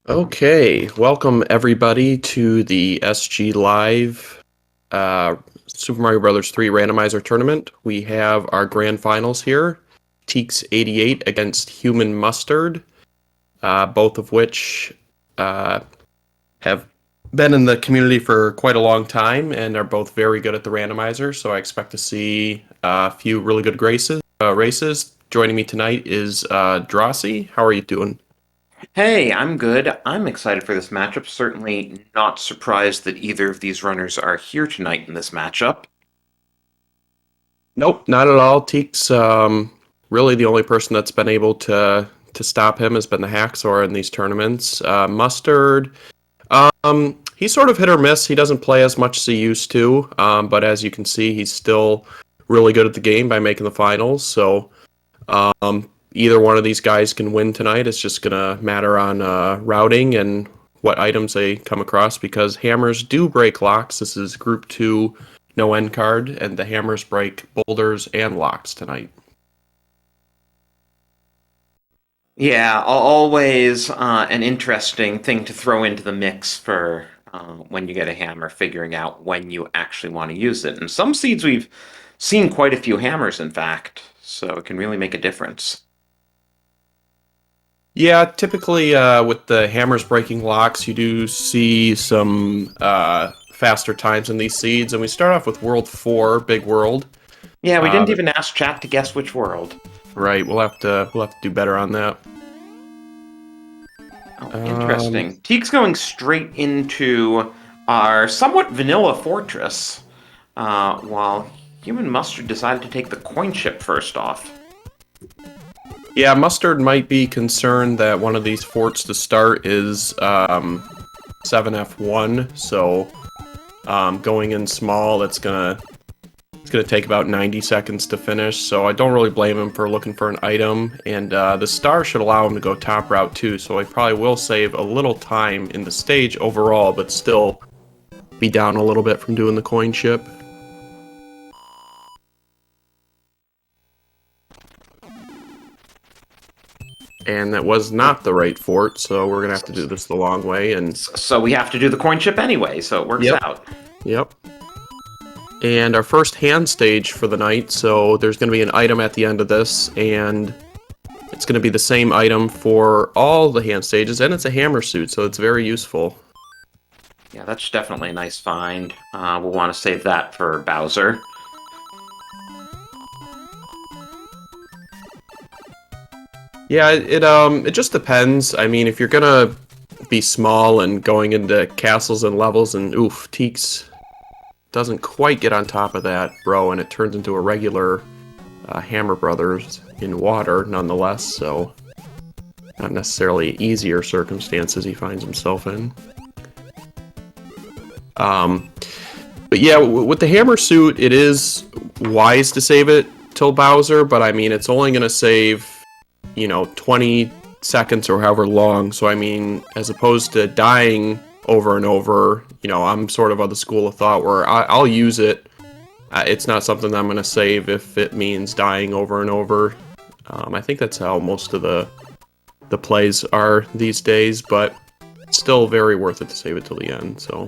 Okay, welcome everybody to the SGLIVE Super Mario Bros. 3 Randomizer Tournament. We have our grand finals here, TEEX88 against HUmanMustard, both of which have been in the community for quite a long time and are both very good at the randomizer, so I expect to see a few really good races. Joining me tonight is Drossi. How are you doing? Hey, I'm good. I'm excited for this matchup. Certainly not surprised that either of these runners are here tonight in this matchup. Nope, not at all. Teek's really the only person that's been able to stop him has been the Hacksaw in these tournaments. Mustard, he's sort of hit or miss. He doesn't play as much as he used to, but as you can see, he's still really good at the game by making the finals. So either one of these guys can win tonight. It's just gonna matter on routing and what items they come across because hammers do break locks. This is Group 2 no end card, and the hammers break boulders and locks tonight. Yeah, always an interesting thing to throw into the mix for when you get a hammer, figuring out when you actually want to use it. And some seeds we've seen quite a few hammers, in fact, so it can really make a difference. Yeah, typically with the hammers breaking locks, you do see some faster times in these seeds, and we start off with World 4, Big World. Yeah, we Uh, didn't even ask chat to guess which world. right, we'll have to do better on that. Oh, Um, interesting. Teek's going straight into our somewhat vanilla fortress, while HUmanMustard decided to take the coin chip first off. yeah, Mustard might be concerned that one of these forts to start is 7F1, so going in small, it's gonna take about 90 seconds to finish, so I don't really blame him for looking for an item, and the star should allow him to go top route too, so he probably will save a little time in the stage overall, but still be down a little bit from doing the coin chip. And that was not the right fort, so we're gonna have to do this the long way, and So we have to do the coin chip anyway, so it works yep, out. yep. And our first hand stage for the night, so there's going to be an item at the end of this, and it's going to be the same item for all the hand stages, and it's a hammer suit, so it's very useful. Yeah, that's definitely a nice find. We'll want to save that for Bowser. Yeah, it just depends. I mean, if you're gonna be small and going into castles and levels, and oof, Teeks doesn't quite get on top of that, bro, and it turns into a regular Hammer Brothers in water, nonetheless. So not necessarily easier circumstances he finds himself in. But yeah, with the hammer suit, it is wise to save it till Bowser, but I mean, it's only going to save, 20 seconds or however long. So I mean, as opposed to dying over and over, I'm sort of the school of thought where I'll use it. It's not something that I'm going to save if it means dying over and over. I think that's how most of the plays are these days, but still very worth it to save it till the end, so...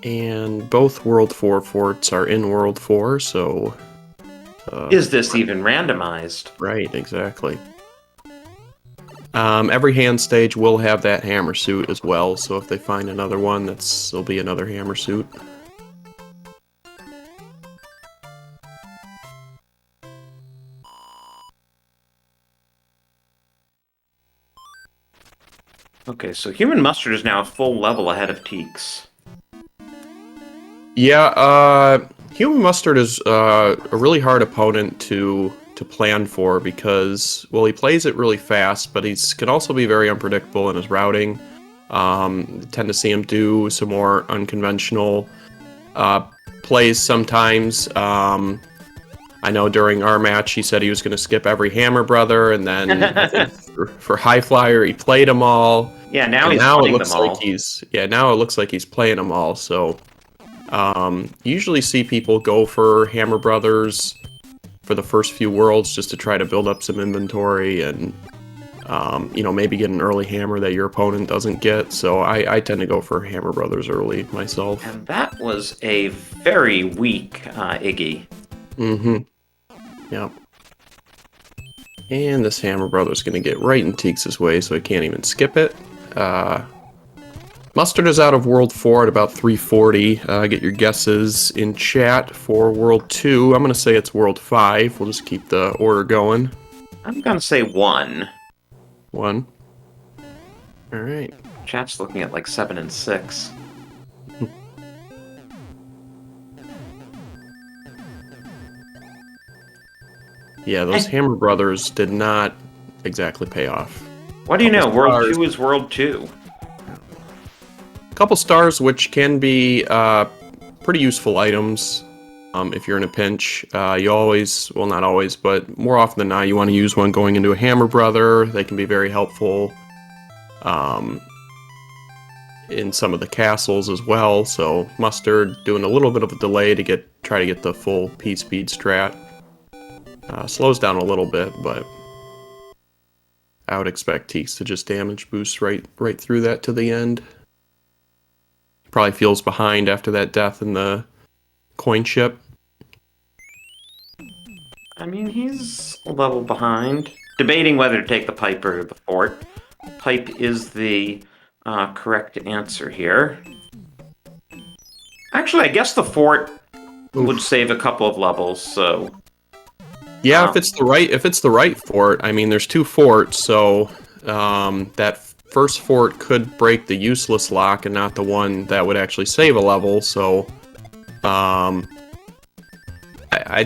And both World 4 forts are in World 4, so... Is this even randomized? Right, exactly. Every hand stage will have that hammer suit as well, so if they find another one, there'll be another hammer suit. Okay, so HUmanMustard is now a full level ahead of Teeks. Yeah, HUmanMustard is a really hard opponent to plan for because, well, he plays it really fast, but he can also be very unpredictable in his routing. Tend to see him do some more unconventional plays sometimes. I know during our match he said he was going to skip every Hammer Brother, and then I think for High Flyer he played them all. Yeah, now And he's now it playing looks them like all. now it looks like he's playing them all. So usually see people go for Hammer Brothers for the first few worlds just to try to build up some inventory and, you know, maybe get an early hammer that your opponent doesn't get. So I tend to go for Hammer Brothers early myself. And that was a very weak Iggy. Mm-hmm. Yep. And this Hammer Brother's going to get right in Teeks' way, so he can't even skip it. Mustard is out of World 4 at about 340. Get your guesses in chat for World 2. I'm going to say it's World 5. We'll just keep the order going. I'm going to say 1. 1. All right. Chat's looking at like 7 and 6. Yeah, those Hammer Brothers did not exactly pay off. What do you know? World Stars. 2 is World 2. A couple stars, which can be pretty useful items if you're in a pinch. You always, well, not always, but more often than not, you want to use one going into a Hammer Brother. They can be very helpful in some of the castles as well. So Mustard doing a little bit of a delay to try to get the full P-Speed strat. Slows down a little bit, but I would expect Teeks to just damage boost right through that to the end. Probably feels behind after that death in the coin ship. I mean, he's a level behind. Debating whether to take the pipe or the fort. Pipe is the correct answer here. Actually, I guess the fort would save a couple of levels, so... Yeah, if it's the right fort. I mean, there's 2 forts, so that first fort could break the useless lock and not the one that would actually save a level. So I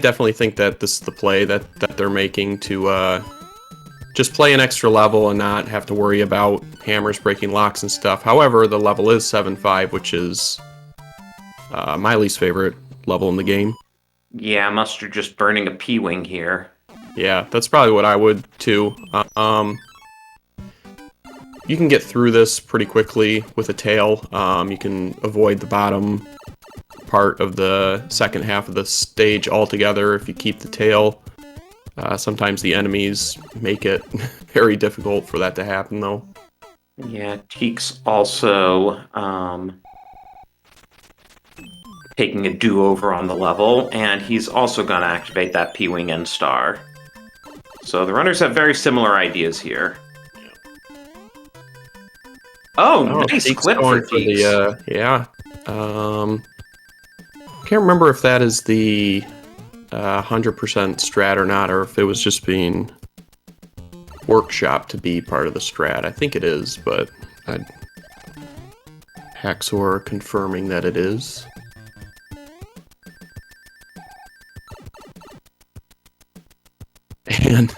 definitely think that this is the play that they're making to just play an extra level and not have to worry about hammers breaking locks and stuff. However, the level is 7-5, which is my least favorite level in the game. Yeah, Mustard just burning a P-Wing here. Yeah, that's probably what I would, too. You can get through this pretty quickly with a tail. You can avoid the bottom part of the second half of the stage altogether if you keep the tail. Sometimes the enemies make it very difficult for that to happen, though. Yeah, Teeks also taking a do-over on the level, and he's also going to activate that P-Wing N star. So the runners have very similar ideas here. Oh, nice Teeks clip going for Teeks. yeah. Can't remember if that is the 100% strat or not, or if it was just being workshopped to be part of the strat. I think it is, but Haxor confirming that it is. And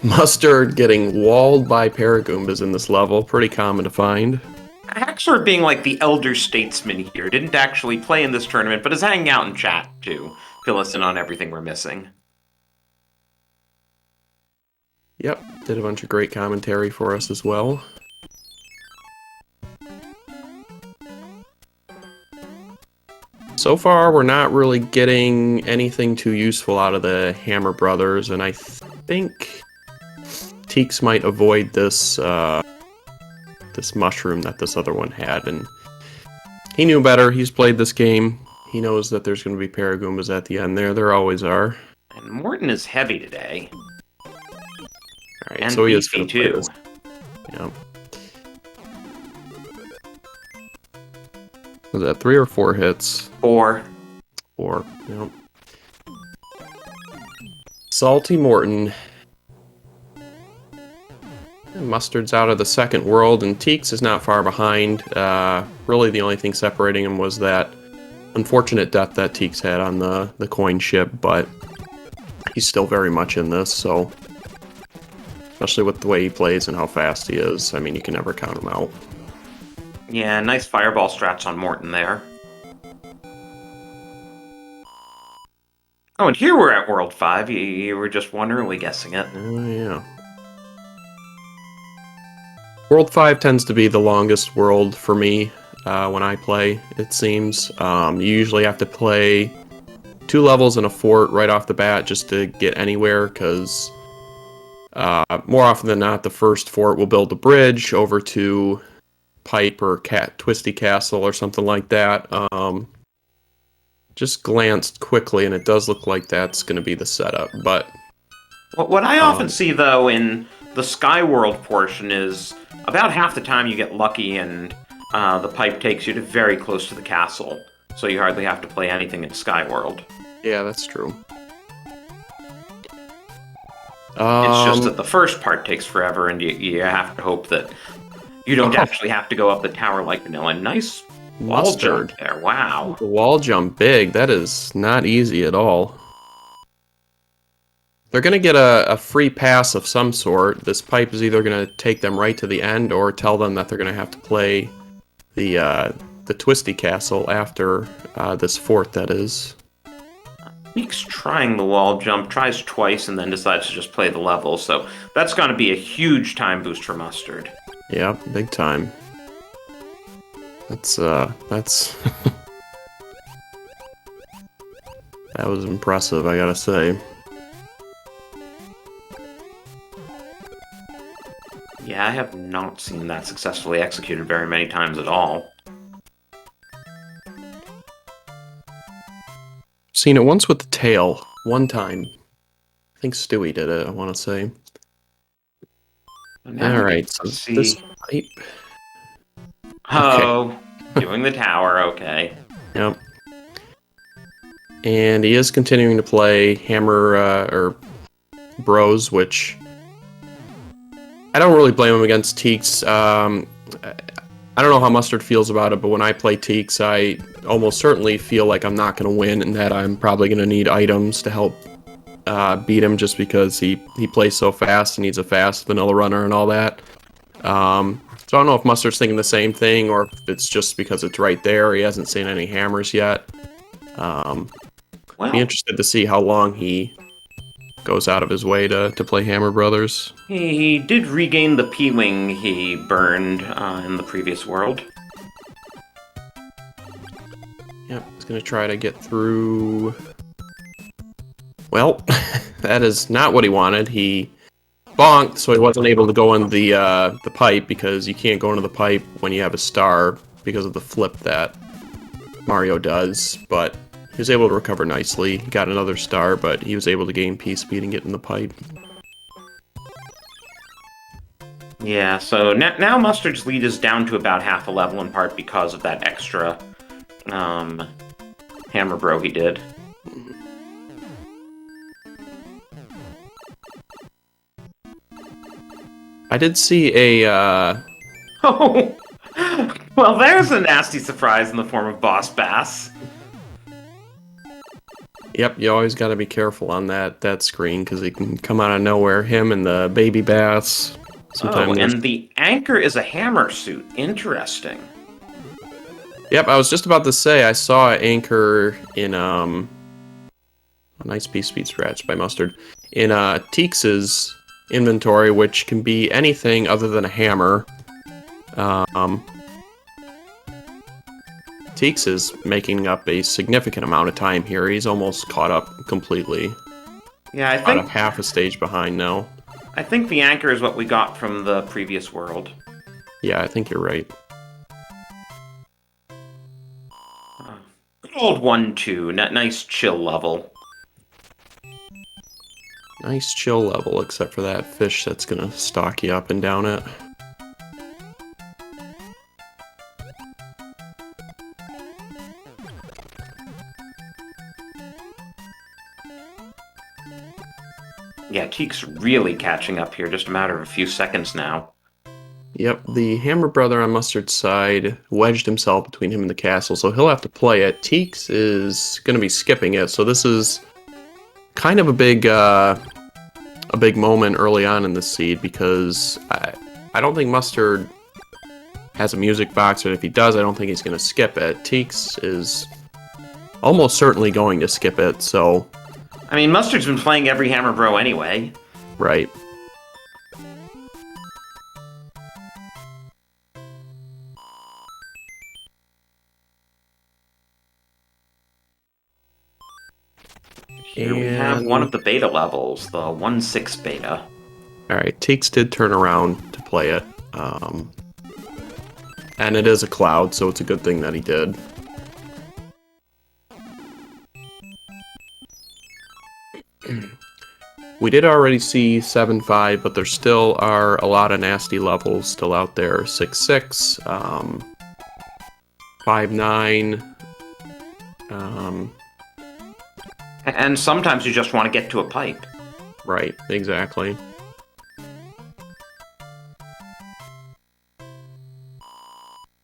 Mustard getting walled by Paragoombas in this level. Pretty common to find. Haxor being like the elder statesman here, didn't actually play in this tournament, but is hanging out in chat to fill us in on everything we're missing. Yep, did a bunch of great commentary for us as well. So far, we're not really getting anything too useful out of the Hammer Brothers, and I think Teeks might avoid this this mushroom that this other one had, and he knew better. He's played this game. He knows that there's going to be Paragoombas at the end there. There always are. And Morton is heavy today. Alright, And so he is beefy going to play too. this. Yeah. Was that 3 or 4 hits? 4. 4, yep. Salty Morton. And Mustard's out of the second world, and Teeks is not far behind. Really, the only thing separating him was that unfortunate death that Teeks had on the coin ship, but he's still very much in this, so... Especially with the way he plays and how fast he is, I mean, you can never count him out. Yeah, nice fireball strats on Morton there. Oh, and here we're at World 5. You were just wonderingly guessing it. Oh, yeah. World 5 tends to be the longest world for me when I play, it seems. You usually have to play 2 levels and a fort right off the bat just to get anywhere, because more often than not, the first fort will build a bridge over to Pipe or Twisty Castle or something like that. Just glanced quickly, and it does look like that's going to be the setup, but... What I often see, though, in the Skyworld portion is about half the time you get lucky and the pipe takes you to very close to the castle, so you hardly have to play anything in Skyworld. Yeah, that's true. It's just that the first part takes forever, and you have to hope that you don't actually have to go up the tower like vanilla. Nice wall jump there, wow. The wall jump big, that is not easy at all. They're going to get a free pass of some sort. This pipe is either going to take them right to the end or tell them that they're going to have to play the Twisty Castle after this fort, that is. Meek's trying the wall jump, tries twice, and then decides to just play the level, so that's going to be a huge time boost for Mustard. Yeah, big time. That's that was impressive, I gotta say. Yeah, I have not seen that successfully executed very many times at all. Seen it once with the tail. One time. I think Stewie did it, I want to say. Alright, so this pipe... Oh, okay. Doing the tower, okay. Yep. And he is continuing to play Hammer, or Bros, which... I don't really blame him against TEEX. I don't know how Mustard feels about it, but when I play TEEX, I almost certainly feel like I'm not going to win, and that I'm probably going to need items to help beat him, just because he plays so fast and needs a fast vanilla runner and all that. So I don't know if Mustard's thinking the same thing, or if it's just because it's right there. He hasn't seen any hammers yet. Be interested to see how long he goes out of his way to play Hammer Brothers. He did regain the P-Wing he burned in the previous world. Yep, he's going to try to get through... Well, that is not what he wanted. He bonked, so he wasn't able to go in the pipe, because you can't go into the pipe when you have a star because of the flip that Mario does, but he was able to recover nicely. He got another star, but he was able to gain P-Speed and get in the pipe. Yeah, so now Mustard's lead is down to about half a level, in part because of that extra Hammer Bro he did. I did see a... Oh! Well, there's a nasty surprise in the form of Boss Bass. Yep, you always got to be careful on that screen, because he can come out of nowhere. Him and the baby bass. Sometimes and the anchor is a hammer suit. Interesting. Yep, I was just about to say, I saw an anchor in, a nice P-Speed scratch by Mustard, in TEEX's inventory, which can be anything other than a hammer. TEEX is making up a significant amount of time here. He's almost caught up completely. Yeah, I think... About a half a stage behind now. I think the anchor is what we got from the previous world. Yeah, I think you're right. Good old 1-2. Nice chill level. Nice chill level, except for that fish that's gonna stalk you up and down it. Yeah, TEEX really catching up here, just a matter of a few seconds now. Yep, the Hammer Brother on Mustard's side wedged himself between him and the castle, so he'll have to play it. TEEX is going to be skipping it, so this is kind of a big moment early on in the seed, because I don't think Mustard has a music box, and if he does, I don't think he's going to skip it. TEEX is almost certainly going to skip it, so... I mean, Mustard's been playing every Hammer Bro anyway. Right. of one of the beta levels, the 1.6 beta. Alright, Teeks did turn around to play it. And it is a cloud, so it's a good thing that he did. We did already see 7.5, but there still are a lot of nasty levels still out there. 6.6, 5.9. And sometimes you just want to get to a pipe. Right, exactly.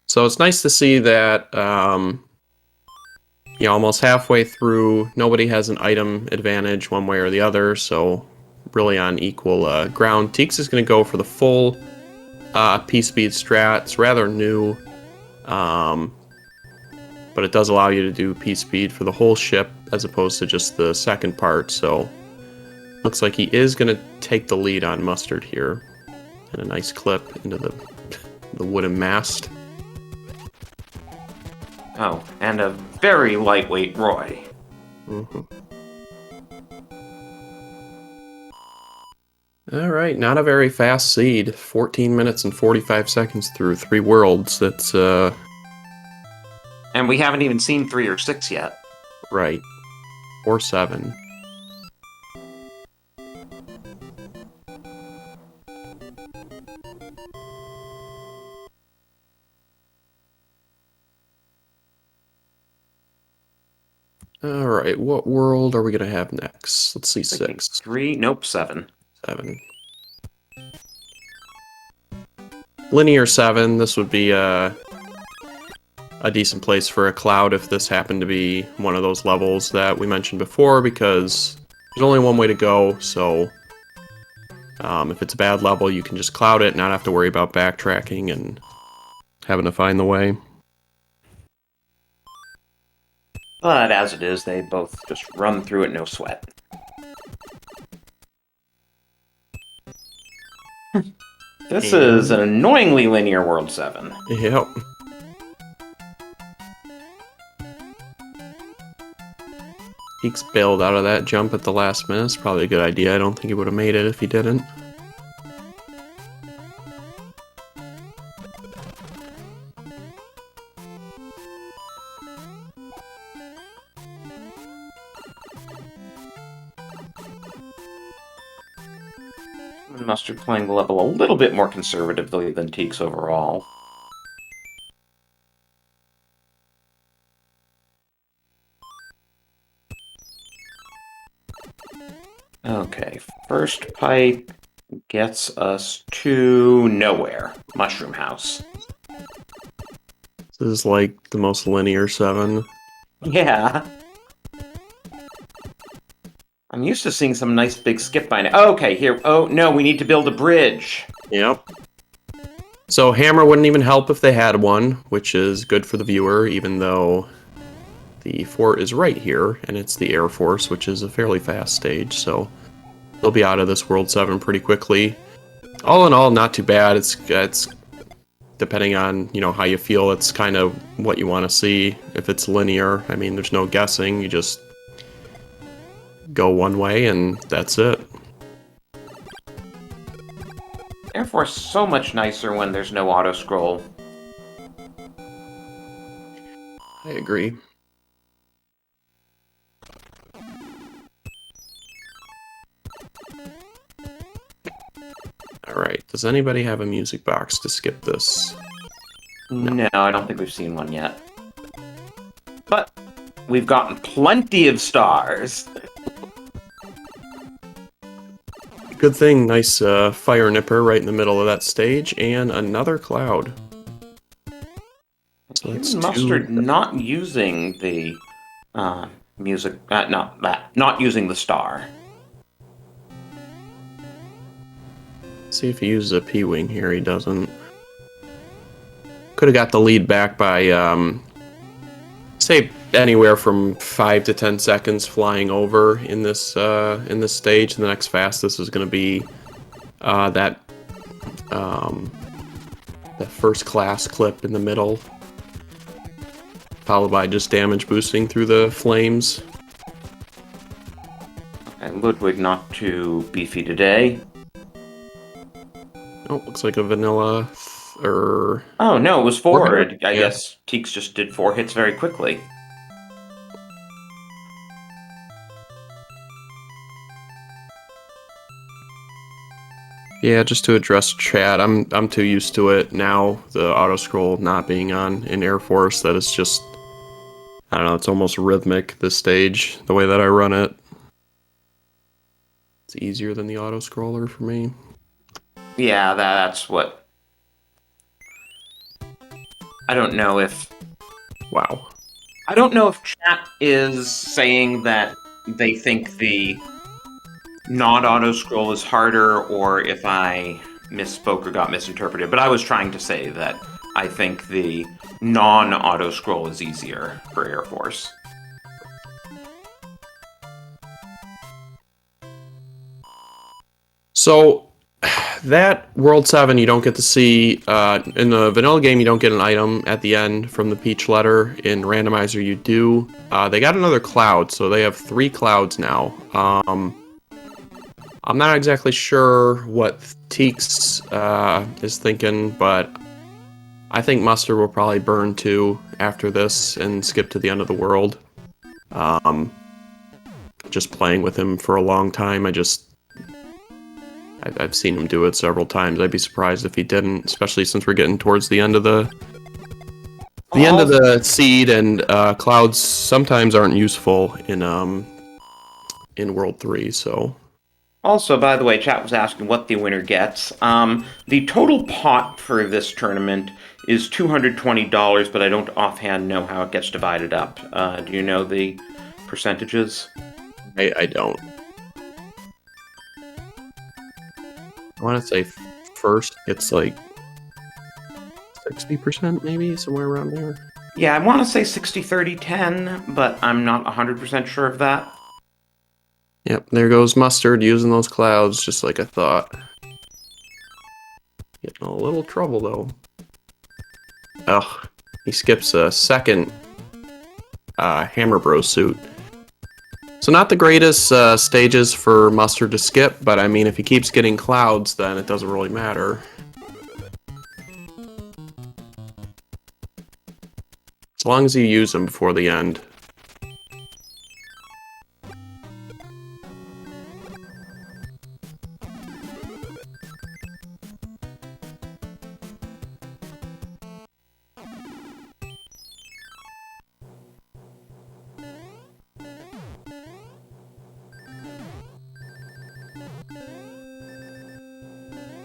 So it's nice to see that, almost halfway through, nobody has an item advantage one way or the other, so really on equal ground. Teeks is going to go for the full P-speed strat. It's rather new, but it does allow you to do P-speed for the whole ship as opposed to just the second part, so looks like he is going to take the lead on Mustard here. And a nice clip into the wooden mast. Oh, and a very lightweight Roy. Alright, not a very fast seed. 14 minutes and 45 seconds through 3 worlds. That's, And we haven't even seen 3 or 6 yet. right. Or 7. Alright, what world are we going to have next? Let's see, 6. 3? Nope, 7. 7. Linear 7, this would be a decent place for a cloud if this happened to be one of those levels that we mentioned before, because there's only one way to go, so if it's a bad level, you can just cloud it, not have to worry about backtracking and having to find the way. But as it is, they both just run through it, no sweat. This is an annoyingly linear World 7. Yep. Teeks bailed out of that jump at the last minute. It's probably a good idea. I don't think he would have made it if he didn't. Mustard playing the level a little bit more conservatively than Teeks overall. Okay, first pipe gets us to nowhere. Mushroom House. This is like the most linear 7. Yeah. I'm used to seeing some nice big skip by now. Oh, okay, here. Oh, no, we need to build a bridge. Yep. So hammer wouldn't even help if they had one, which is good for the viewer, even though the fort is right here, and it's the Air Force, which is a fairly fast stage, so they'll be out of this World 7 pretty quickly. All in all, not too bad. It's depending on, how you feel, it's kind of what you want to see. If it's linear, I mean, there's no guessing. You just go one way, and that's it. Air Force is so much nicer when there's no auto-scroll. I agree. Alright, does anybody have a music box to skip this? No, I don't think we've seen one yet. But we've gotten plenty of stars. Good thing, nice fire nipper right in the middle of that stage, and another cloud. So that's Mustard not using the music, not using the star. See if he uses a P-wing here. He doesn't. Could have got the lead back by, say, anywhere from 5 to 10 seconds flying over in this stage. The next fastest is going to be that first class clip in the middle, followed by just damage boosting through the flames. And Ludwig not too beefy today. Oh, looks like a vanilla, or... Oh, no, it was Four 4. hitter? I Yeah. guess Teeks just did 4 hits very quickly. Yeah, just to address chat, I'm too used to it now, the auto scroll not being on in Air Force, that it's just, I don't know, it's almost rhythmic, this stage, the way that I run it. It's easier than the auto scroller for me. Yeah, that's what... I don't know if... Wow. I don't know if chat is saying that they think the non-auto scroll is harder, or if I misspoke or got misinterpreted, but I was trying to say that I think the non-auto scroll is easier for Air Force. So, that World 7 you don't get to see, in the vanilla game you don't get an item at the end from the Peach letter. In Randomizer you do. They got another cloud, so they have 3 clouds now. I'm not exactly sure what Teeks is thinking, but I think Mustard will probably burn 2 after this and skip to the end of the world. Just playing with him for a long time, I've seen him do it several times. I'd be surprised if he didn't, especially since we're getting towards the end of the seed, and clouds sometimes aren't useful in World 3. So. Also, by the way, chat was asking what the winner gets. The total pot for this tournament is $220, but I don't offhand know how it gets divided up. Do you know the percentages? I don't. I want to say first it's like 60% maybe, somewhere around there. Yeah, I want to say 60-30-10, but I'm not 100% sure of that. Yep, there goes Mustard using those clouds just like I thought. Getting a little trouble though. Ugh, he skips a second Hammer Bro suit. So not the greatest stages for Mustard to skip, but I mean if he keeps getting clouds then it doesn't really matter. As long as you use them before the end.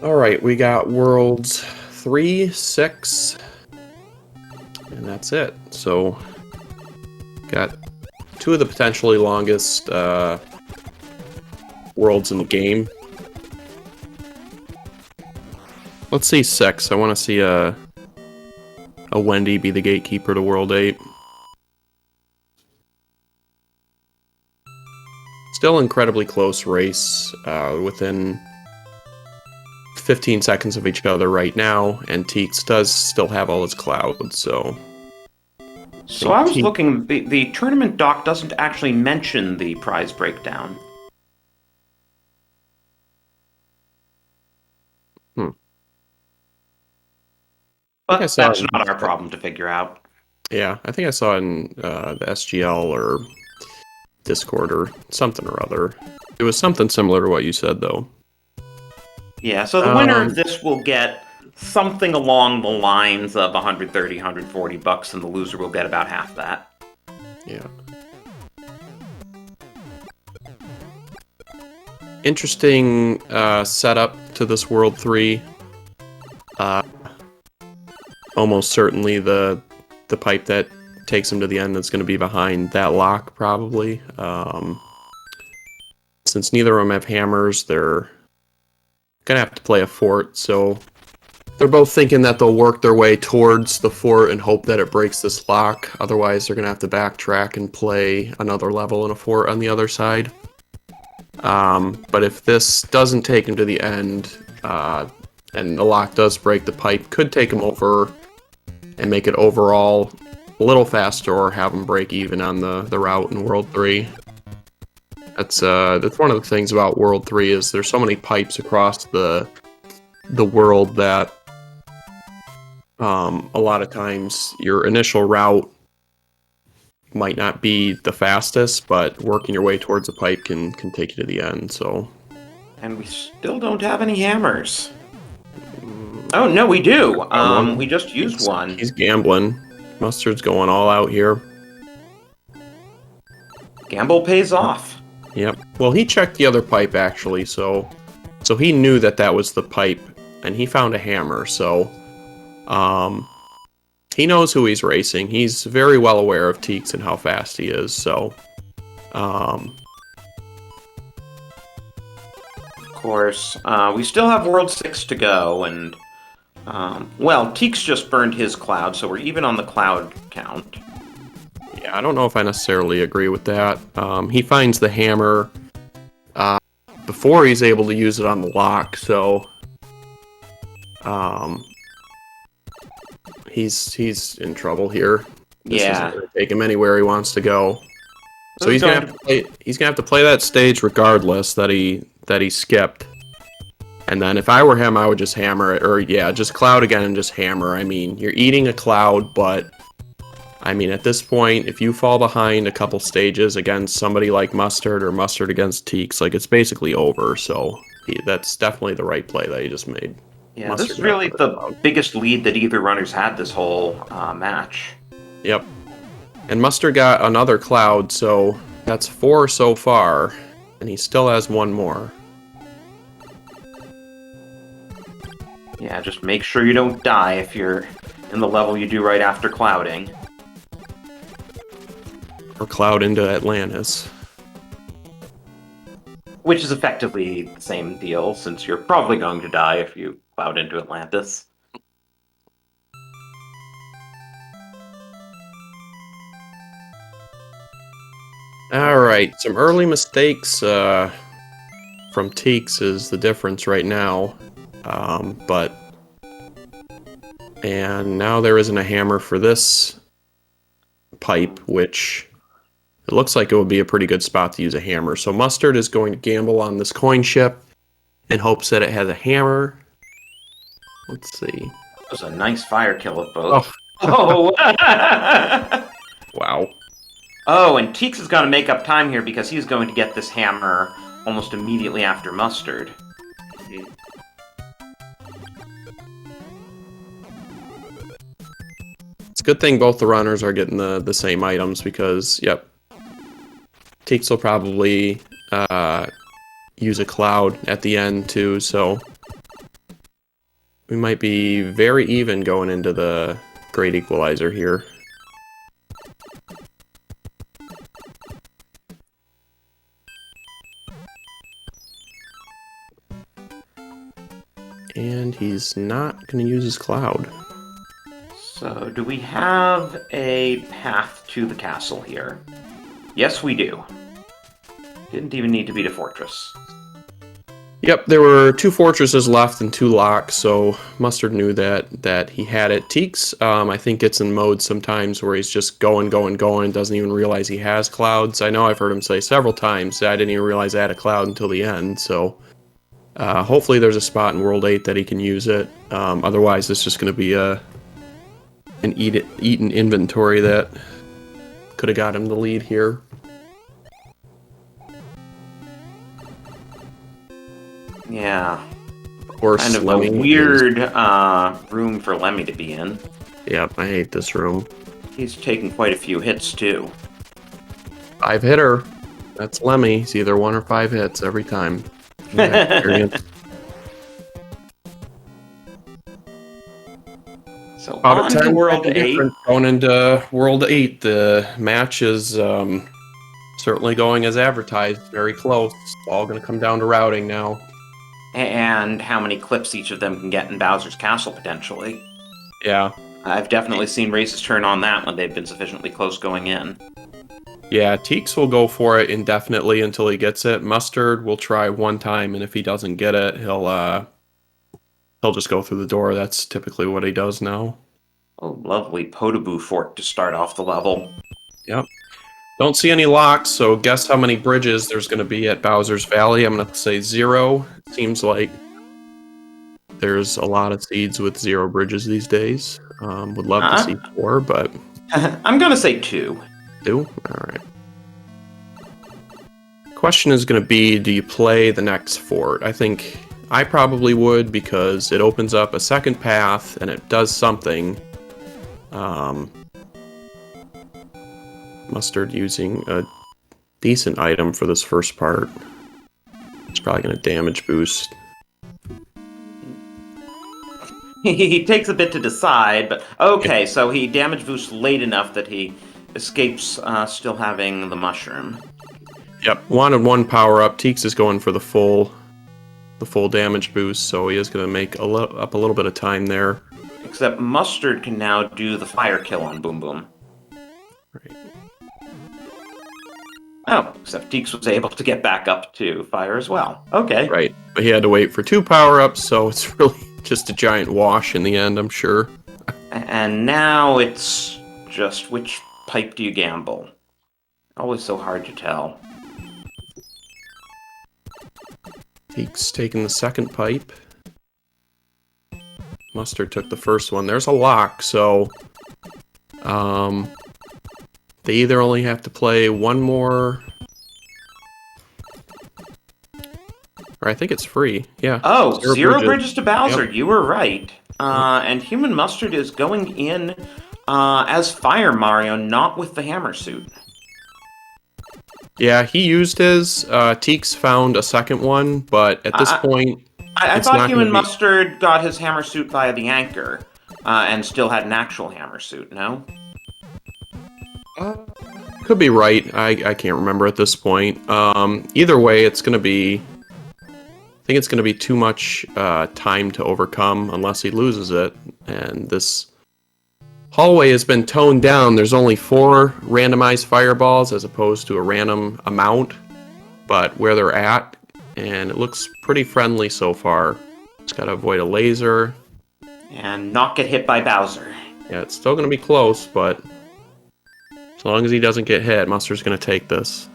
Alright, we got Worlds 3, 6, and that's it. So, got 2 of the potentially longest worlds in the game. Let's see 6. I want to see a Wendy be the gatekeeper to World 8. Still incredibly close race, within 15 seconds of each other right now, and Teeks does still have all his clouds, so... So I was looking, the tournament doc doesn't actually mention the prize breakdown. But that's not our problem to figure out. Yeah, I think I saw in the SGL or Discord or something or other. It was something similar to what you said, though. Yeah, so the winner of this will get something along the lines of $130, $140, and the loser will get about half that. Yeah. Interesting setup to this World 3. Almost certainly the pipe that takes him to the end is going to be behind that lock, probably. Since neither of them have hammers, they're going to have to play a fort, so they're both thinking that they'll work their way towards the fort and hope that it breaks this lock. Otherwise, they're going to have to backtrack and play another level in a fort on the other side. But if this doesn't take him to the end, and the lock does break, the pipe could take him over and make it overall a little faster, or have him break even on the route in World 3. That's one of the things about World 3 is there's so many pipes across the world that a lot of times your initial route might not be the fastest, but working your way towards a pipe can take you to the end. So, And we still don't have any hammers. Oh no, we do. We just used one. He's gambling. Mustard's going all out here. Gamble pays off. Yep. Well, he checked the other pipe actually, so he knew that that was the pipe, and he found a hammer. So, he knows who he's racing. He's very well aware of TEEX and how fast he is. So, of course, we still have World 6 to go, and well, TEEX just burned his cloud, so we're even on the cloud count. yeah, I don't know if I necessarily agree with that. He finds the hammer before he's able to use it on the lock, so he's in trouble here. This isn't going to take him anywhere he wants to go. So he's gonna have to play that stage regardless that he skipped. And then if I were him, I would just hammer it, or yeah, just cloud again and just hammer. I mean, you're eating a cloud, but I mean, at this point, if you fall behind a couple stages against somebody like Mustard or Mustard against TEEX, like, it's basically over. So that's definitely the right play that he just made. Yeah, Mustard this is really the biggest lead that either runner's had this whole match. Yep. And Mustard got another cloud, so that's 4 so far, and he still has 1 more. Yeah, just make sure you don't die if you're in the level you do right after clouding. Or cloud into Atlantis. Which is effectively the same deal, since you're probably going to die if you cloud into Atlantis. Alright, some early mistakes from TEEX is the difference right now. And now there isn't a hammer for this pipe, which it looks like it would be a pretty good spot to use a hammer. So Mustard is going to gamble on this coin ship in hopes that it has a hammer. Let's see. That was a nice fire kill of both. Oh. Oh! Wow. Oh, and TEEX has got to make up time here because he's going to get this hammer almost immediately after Mustard. It's a good thing both the runners are getting the same items because, yep, TEEX will probably use a cloud at the end too, so we might be very even going into the Great Equalizer here. And he's not going to use his cloud. So, do we have a path to the castle here? Yes, we do. Didn't even need to beat a fortress. Yep, there were 2 fortresses left and 2 locks, so Mustard knew that he had it. TEEX, I think, gets in mode sometimes where he's just going, doesn't even realize he has clouds. I know I've heard him say several times that I didn't even realize I had a cloud until the end, so hopefully there's a spot in World 8 that he can use it. Otherwise, it's just going to be an eaten inventory that could have got him the lead here. Yeah. Of course, kind of Lemmy a weird room for Lemmy to be in. Yep, I hate this room. He's taken quite a few hits, too. 5 hitter. That's Lemmy. He's either 1 or 5 hits every time. So Out on of to 10 World 8. going into World 8, the match is certainly going as advertised. Very close. It's all going to come down to routing now. And how many clips each of them can get in Bowser's Castle, potentially. Yeah. I've definitely seen races turn on that when they've been sufficiently close going in. Yeah, TEEX will go for it indefinitely until he gets it. Mustard will try 1 time, and if he doesn't get it, he'll just go through the door. That's typically what he does now. Oh, lovely Podoboo fort to start off the level. Yep. Don't see any locks, so guess how many bridges there's going to be at Bowser's Valley. I'm going to say 0. Seems like there's a lot of seeds with 0 bridges these days. Would love to see 4, but... I'm going to say 2. 2? Alright. Question is going to be, do you play the next fort? I think I probably would, because it opens up a second path, and it does something. Mustard using a decent item for this first part. It's probably going to damage boost. He takes a bit to decide, but okay, so he damage boosts late enough that he escapes still having the mushroom. Yep, wanted 1 power up. TEEX is going for the full damage boost, so he is going to make up a little bit of time there. Except Mustard can now do the fire kill on Boom Boom. Right. Oh, except TEEX was able to get back up to fire as well. Okay. Right, but he had to wait for 2 power-ups, so it's really just a giant wash in the end, I'm sure. And now it's just which pipe do you gamble? Always so hard to tell. TEEX taking the second pipe. Mustard took the first one. There's a lock, so... they either only have to play 1 more... Or I think it's free, yeah. Oh, 0 bridges to Bowser, Yep. You were right. And HUmanMustard is going in as Fire Mario, not with the hammer suit. Yeah, he used his. TEEX found a second one, but at this point... I it's thought not gonna HUmanMustard got his hammer suit via the anchor, and still had an actual hammer suit, no? Could be right. I can't remember at this point. Either way, it's going to be... I think it's going to be too much time to overcome unless he loses it. And this hallway has been toned down. There's only 4 randomized fireballs as opposed to a random amount. But where they're at, and it looks pretty friendly so far. Just got to avoid a laser. And not get hit by Bowser. Yeah, it's still going to be close, but... as long as he doesn't get hit, Mustard's going to take this.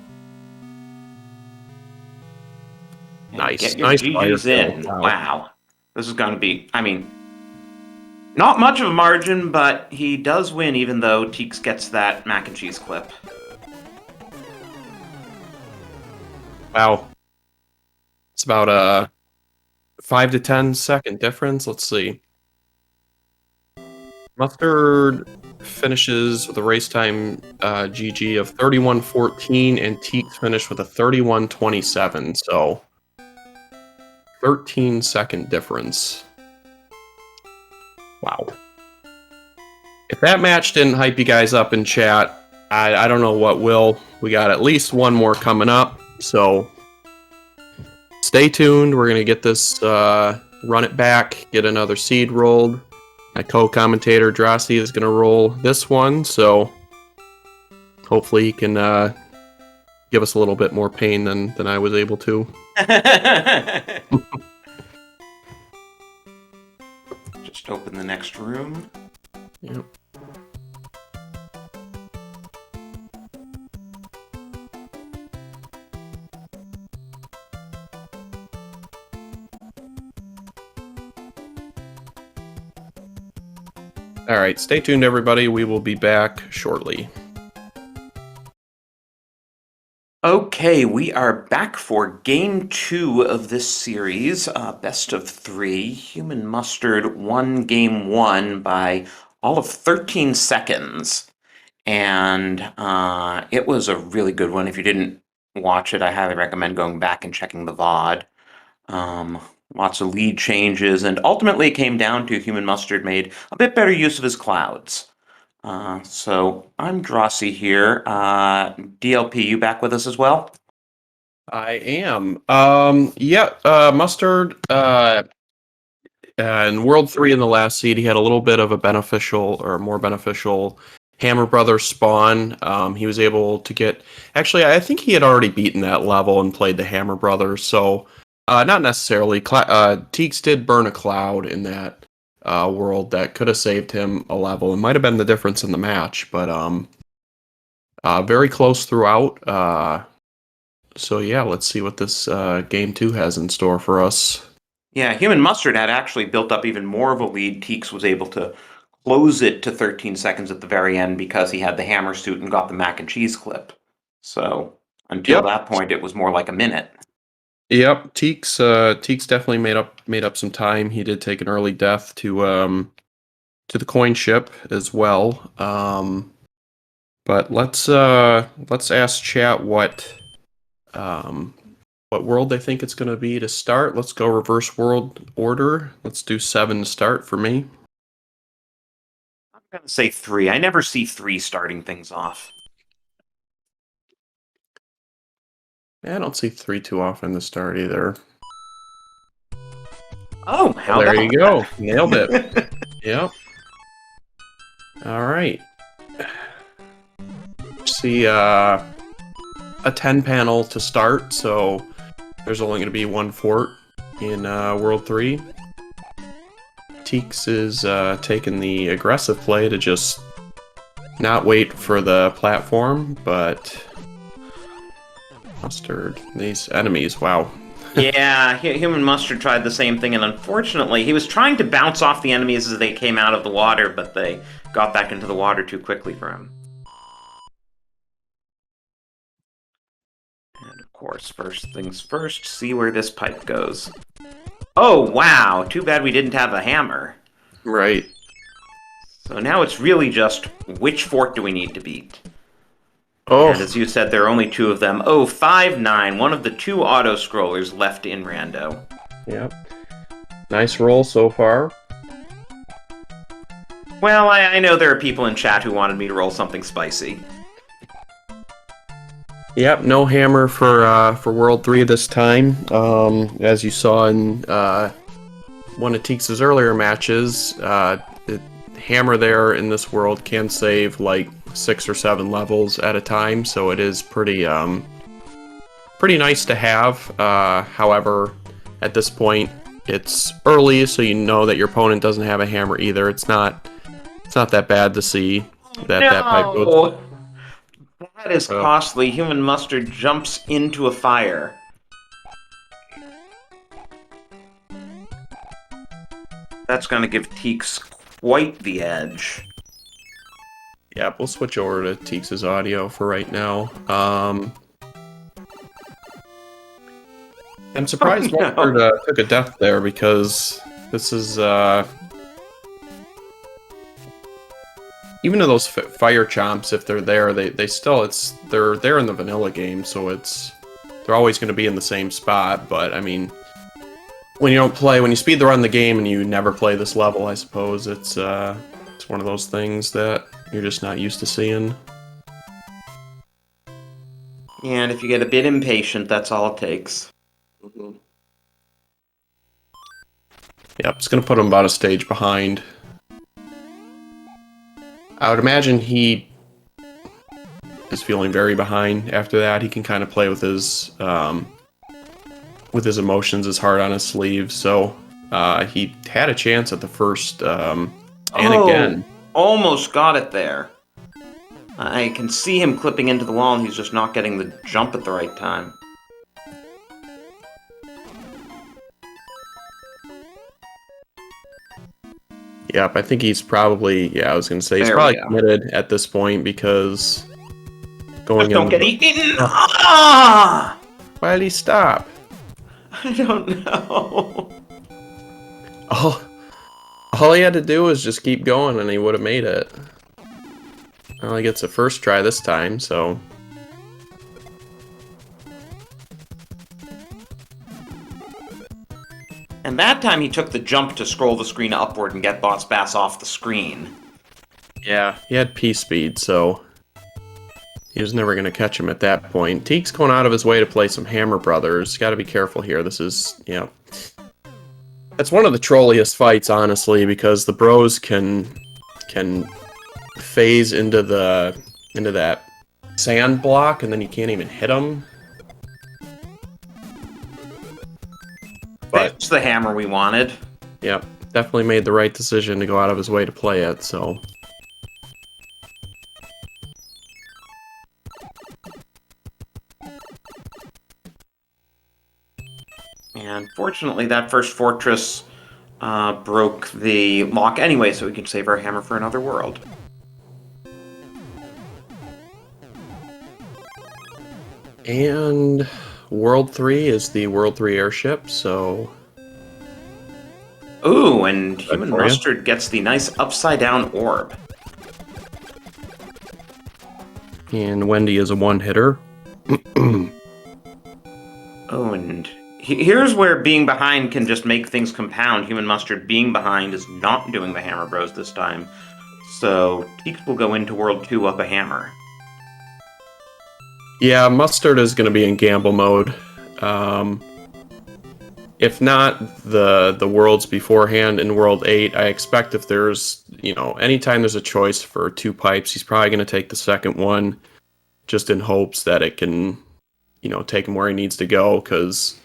And Nice. Get your Nice GG's fire in. kill. Wow. This is going to be, I mean, not much of a margin, but he does win even though TEEX gets that mac and cheese clip. Wow. It's about a 5 to 10 second difference. Let's see. Mustard finishes with a race time GG of 31:14, and TEEX finished with a 31:27. So 13-second difference. Wow. If that match didn't hype you guys up in chat, I don't know what will. We got at least 1 more coming up, so stay tuned. We're going to get this, run it back, get another seed rolled. My co-commentator, Drossi, is going to roll this one, so hopefully he can give us a little bit more pain than I was able to. Just open the next room. Yep. All right, stay tuned, everybody. We will be back shortly. Okay, we are back for Game 2 of this series, best of 3. HUmanMustard won Game 1 by all of 13 seconds, and it was a really good one. If you didn't watch it, I highly recommend going back and checking the VOD. Lots of lead changes, and ultimately it came down to HUmanMustard made a bit better use of his clouds. So I'm Drossi here. DLP, you back with us as well? I am. Mustard, in World 3 in the last seed, he had a little bit of a beneficial, or more beneficial, Hammer Brothers spawn. He was able to get... Actually, I think he had already beaten that level and played the Hammer Brothers, so... not necessarily. TEEX did burn a cloud in that world that could have saved him a level. It might have been the difference in the match, but Very close throughout. So yeah, let's see what this game 2 has in store for us. Yeah, HUmanMustard had actually built up even more of a lead. Teeks was able to close it to 13 seconds at the very end because he had the hammer suit and got the mac and cheese clip. So until Yep. that point, it was more like a minute. Yep, Teeks definitely made up some time. He did take an early death to the coin ship as well. But let's ask chat what world they think it's going to be to start. Let's go reverse world order. Let's do 7 to start for me. I'm gonna say 3. I never see 3 starting things off. I don't see 3 too often to start either. Oh, how There about you go. that? Nailed it. Yep. All right. See a 10 panel to start, so there's only going to be 1 fort in World 3. Teeks is taking the aggressive play to just not wait for the platform, but Mustard, these enemies, wow. Yeah, HUmanMustard tried the same thing, and unfortunately, he was trying to bounce off the enemies as they came out of the water, but they got back into the water too quickly for him. And of course, first things first, see where this pipe goes. Oh, wow! Too bad we didn't have a hammer. Right. So now it's really just, which fort do we need to beat? Oh, And as you said, there are only 2 of them. Oh, 5-9, one of the 2 auto-scrollers left in Rando. yep. Nice roll so far. Well, I know there are people in chat who wanted me to roll something spicy. Yep, no hammer for World 3 this time. As you saw in one of Teeks' earlier matches, the hammer there in this world can save like 6 or 7 levels at a time, so it is pretty nice to have. However, at this point, it's early, so you know that your opponent doesn't have a hammer either. It's not that bad to see that pipe goes. That is costly. HUmanMustard jumps into a fire. That's going to give Teeks quite the edge. Yeah, we'll switch over to Teeks' audio for right now. I'm surprised Mustard took a death there because this is even though those fire chomps, if they're there, they still they're there in the vanilla game, so they're always going to be in the same spot. But I mean, when you speed the run the game and you never play this level, I suppose it's one of those things that you're just not used to seeing. And if you get a bit impatient, that's all it takes. Mm-hmm. Yep, it's going to put him about a stage behind. I would imagine he is feeling very behind after that. He can kind of play with his emotions, his heart on his sleeve. So he had a chance at the first, and again. Almost got it there. I can see him clipping into the wall, and he's just not getting the jump at the right time. Yep, I think he's probably, I was going to say, he's probably committed at this point because going don't get eaten! Ah! Why did he stop? I don't know. All he had to do was just keep going and he would have made it. Well, he gets a first try this time, so... And that time he took the jump to scroll the screen upward and get Boss Bass off the screen. Yeah, he had P speed, so he was never going to catch him at that point. Teeks going out of his way to play some Hammer Brothers. Got to be careful here. This is, it's one of the trolliest fights, honestly, because the bros can phase into that sand block, and then you can't even hit them. But it's the hammer we wanted. Yep, definitely made the right decision to go out of his way to play it, so... Unfortunately, that first fortress broke the lock anyway, so we can save our hammer for another world. And World 3 is the World 3 airship, so... Ooh, and Good Human for ya. Mustard gets the nice upside-down orb. And Wendy is a one-hitter. Oh, and here's where being behind can just make things compound. Human Mustard being behind is not doing the Hammer Bros this time. So, Teeks will go into World 2 up a hammer. Yeah, Mustard is going to be in gamble mode. If not the worlds beforehand in World 8, I expect if there's, anytime there's a choice for 2 pipes, he's probably going to take the second one just in hopes that it can, take him where he needs to go, because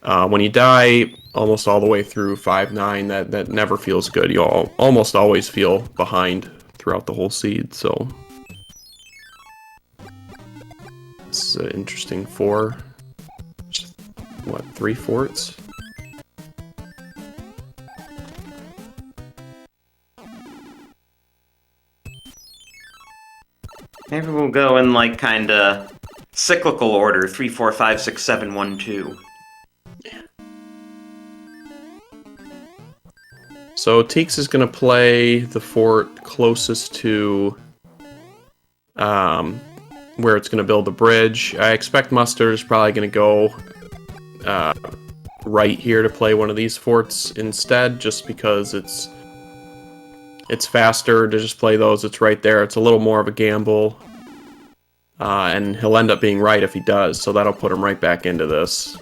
when you die almost all the way through 5-9, that never feels good. You almost always feel behind throughout the whole seed, so... This is an interesting 4. What, 3 forts? Maybe we'll go in, kinda cyclical order. 3, 4, 5, 6, 7, 1, 2. So Teeks is going to play the fort closest to where it's going to build the bridge. I expect Mustard is probably going to go right here to play one of these forts instead, just because it's faster to just play those. It's right there. It's a little more of a gamble. And he'll end up being right if he does, so that'll put him right back into this.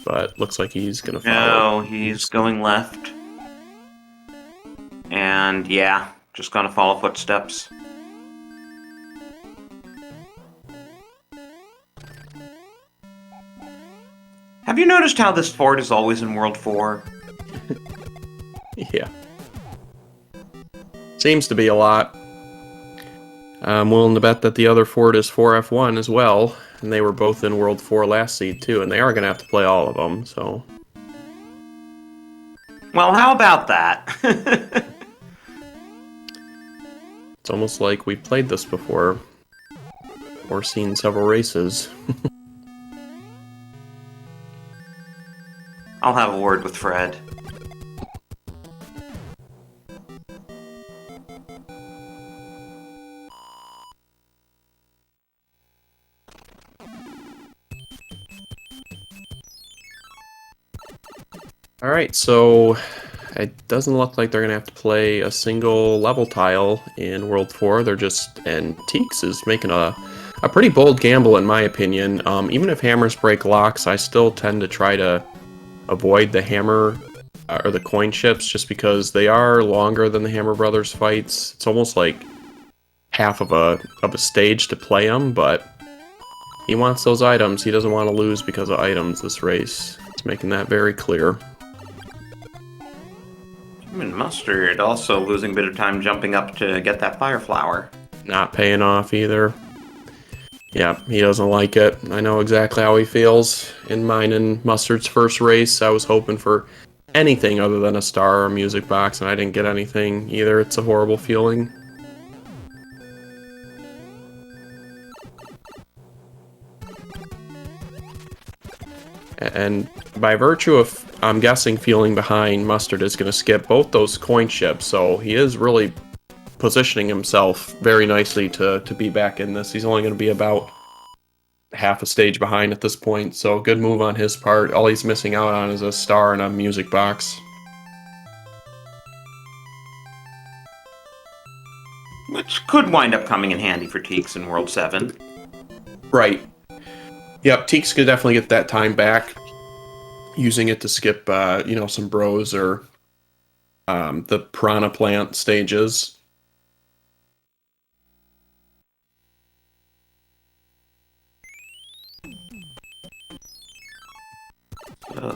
But looks like he's going to follow. No, he's going left. And yeah, just gonna follow footsteps. Have you noticed how this fort is always in World 4? Yeah. Seems to be a lot. I'm willing to bet that the other fort is 4F1 as well, and they were both in World 4 last seed too, and they are going to have to play all of them, so... Well, how about that? It's almost like we've played this before, or seen several races. I'll have a word with Fred. Alright, so it doesn't look like they're going to have to play a single level tile in World 4. They're just... And Teeks is making a pretty bold gamble, in my opinion. Even if hammers break locks, I still tend to try to avoid the hammer or the coin ships, just because they are longer than the Hammer Brothers fights. It's almost like half of a stage to play them, but he wants those items. He doesn't want to lose because of items this race. It's making that very clear. Human Mustard also losing a bit of time jumping up to get that fire flower. Not paying off either. Yeah, he doesn't like it. I know exactly how he feels. In mine and Mustard's first race, I was hoping for anything other than a star or a music box, and I didn't get anything either. It's a horrible feeling. And by virtue of, I'm guessing, feeling behind, Mustard is going to skip both those coin ships, so he is really positioning himself very nicely to be back in this. He's only going to be about half a stage behind at this point, so good move on his part. All he's missing out on is a star and a music box. Which could wind up coming in handy for Teeks in World 7. Right. Yep, Teeks could definitely get that time back, using it to skip, some bros or the Piranha Plant stages.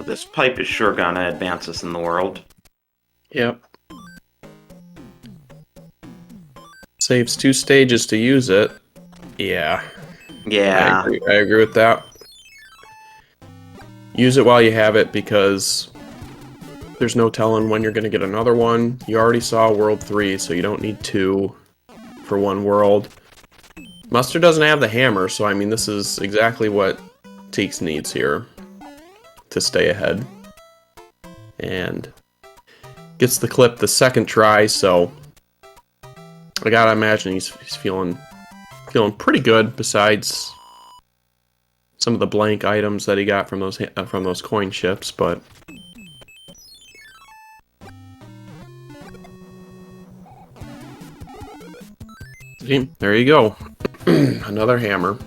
This pipe is sure gonna advance us in the world. Yep. Saves 2 stages to use it. Yeah. Yeah. I agree with that. use it while you have it because there's no telling when you're going to get another one. You already saw World 3, so you don't need 2 for one world. Mustard doesn't have the hammer, so I mean this is exactly what TEEX needs here to stay ahead. And gets the clip the second try, so I gotta imagine he's feeling pretty good. Besides some of the blank items that he got from those coin chips, but see, there you go, another hammer.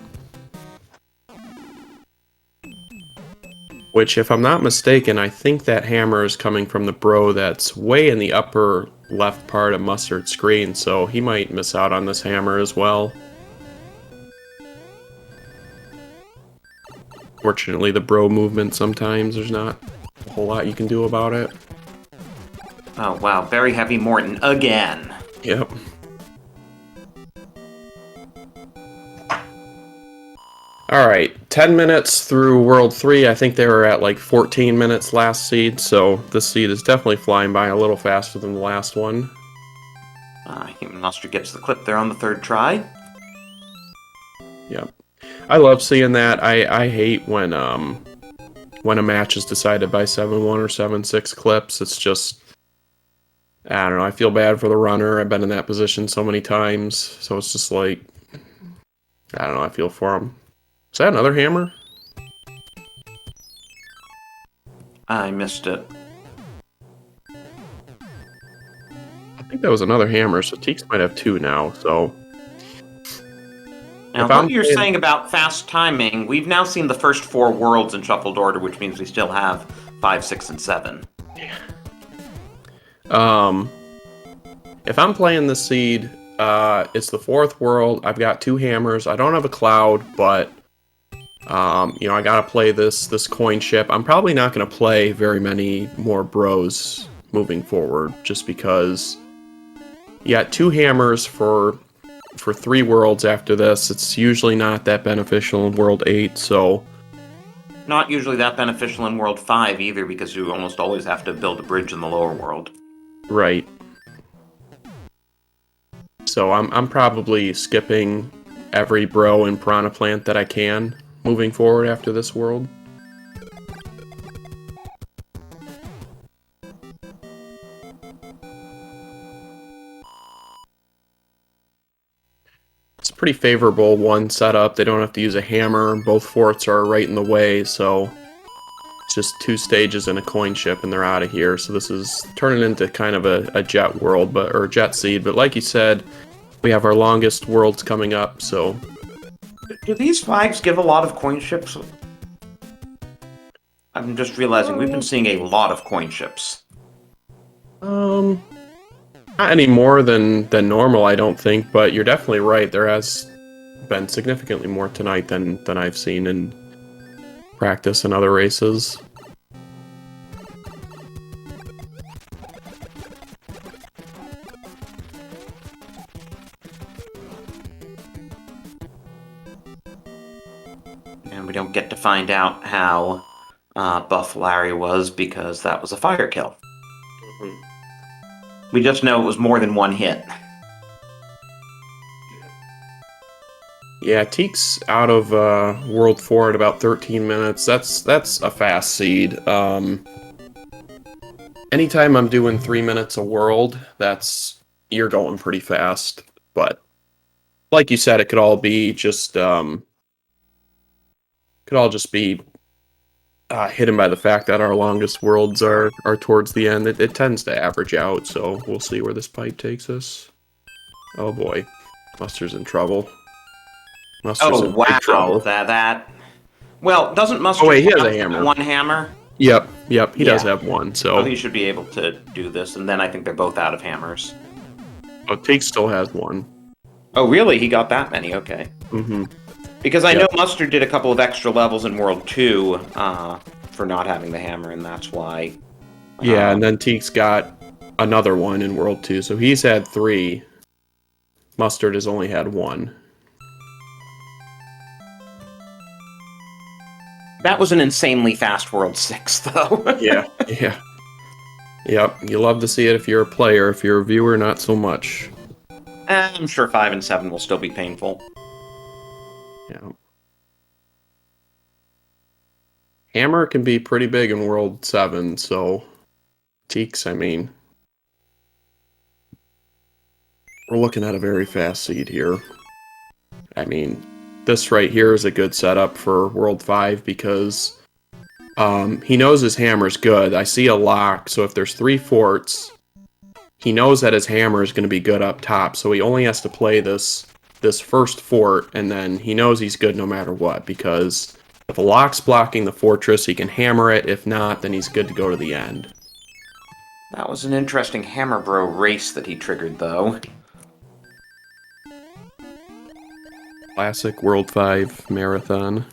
Which, if I'm not mistaken, I think that hammer is coming from the bro that's way in the upper left part of Mustard's screen, so he might miss out on this hammer as well. Fortunately, the bro movement sometimes, there's not a whole lot you can do about it. Oh, wow. Very heavy Morton again. Yep. Alright, 10 minutes through World 3. I think they were at like 14 minutes last seed, so this seed is definitely flying by a little faster than the last one. HUmanMustard gets the clip there on the third try. Yep. I love seeing that. I hate when a match is decided by 7-1 or 7-6 clips. It's just, I don't know, I feel bad for the runner. I've been in that position so many times, so it's just like, I don't know, I feel for him. Is that another hammer? I missed it. I think that was another hammer, so TEEX might have 2 now, so... Now, what you're saying about fast timing, we've now seen the first 4 worlds in shuffled order, which means we still have 5, 6, and 7. If I'm playing this seed, it's the 4th world. I've got 2 hammers. I don't have a cloud, but you know, I gotta play this coin ship. I'm probably not gonna play very many more bros moving forward, just because you got 2 hammers for 3 worlds after this. It's usually not that beneficial in World 8, so... Not usually that beneficial in World 5 either, because you almost always have to build a bridge in the lower world. Right. So I'm probably skipping every bro and piranha plant that I can moving forward after this world. It's a pretty favorable one setup. They don't have to use a hammer. Both forts are right in the way, so it's just 2 stages and a coin ship and they're out of here. So this is turning into kind of a jet world, or jet seed. But like you said, we have our longest worlds coming up, so... Do these flags give a lot of coin ships? I'm just realizing we've been seeing a lot of coin ships. Not any more than normal, I don't think, but you're definitely right. There has been significantly more tonight than I've seen in practice and other races. And we don't get to find out how buff Larry was, because that was a fire kill. We just know it was more than 1 hit. Yeah, TEEX out of World 4 at about 13 minutes. That's a fast seed. Anytime I'm doing 3 minutes a world, you're going pretty fast. But like you said, it could all be just hidden by the fact that our longest worlds are towards the end. It tends to average out, so we'll see where this pipe takes us. Oh boy, Mustard's in trouble. Mustard's in big trouble. That. Well, doesn't Mustard he has have a hammer. 1 hammer? Yep, he does have 1, so... So he should be able to do this, and then I think they're both out of hammers. Oh, TEEX still has 1. Oh, really? He got that many? Okay. Mm-hmm. Because I know Mustard did a couple of extra levels in World 2 for not having the hammer, and that's why... Yeah, and then TEEX got another one in World 2, so he's had 3. Mustard has only had 1. That was an insanely fast World 6, though. Yeah. Yeah. Yep. You love to see it if you're a player. If you're a viewer, not so much. I'm sure 5 and 7 will still be painful. Yeah. Hammer can be pretty big in World 7, so Teeks, I mean, we're looking at a very fast seed here. I mean, this right here is a good setup for World 5 because he knows his hammer's good. I see a lock, so if there's 3 forts, he knows that his hammer is going to be good up top, so he only has to play this first fort, and then he knows he's good no matter what, because if a lock's blocking the fortress, he can hammer it. If not, then he's good to go to the end. That was an interesting Hammer Bro race that he triggered, though. Classic World 5 marathon.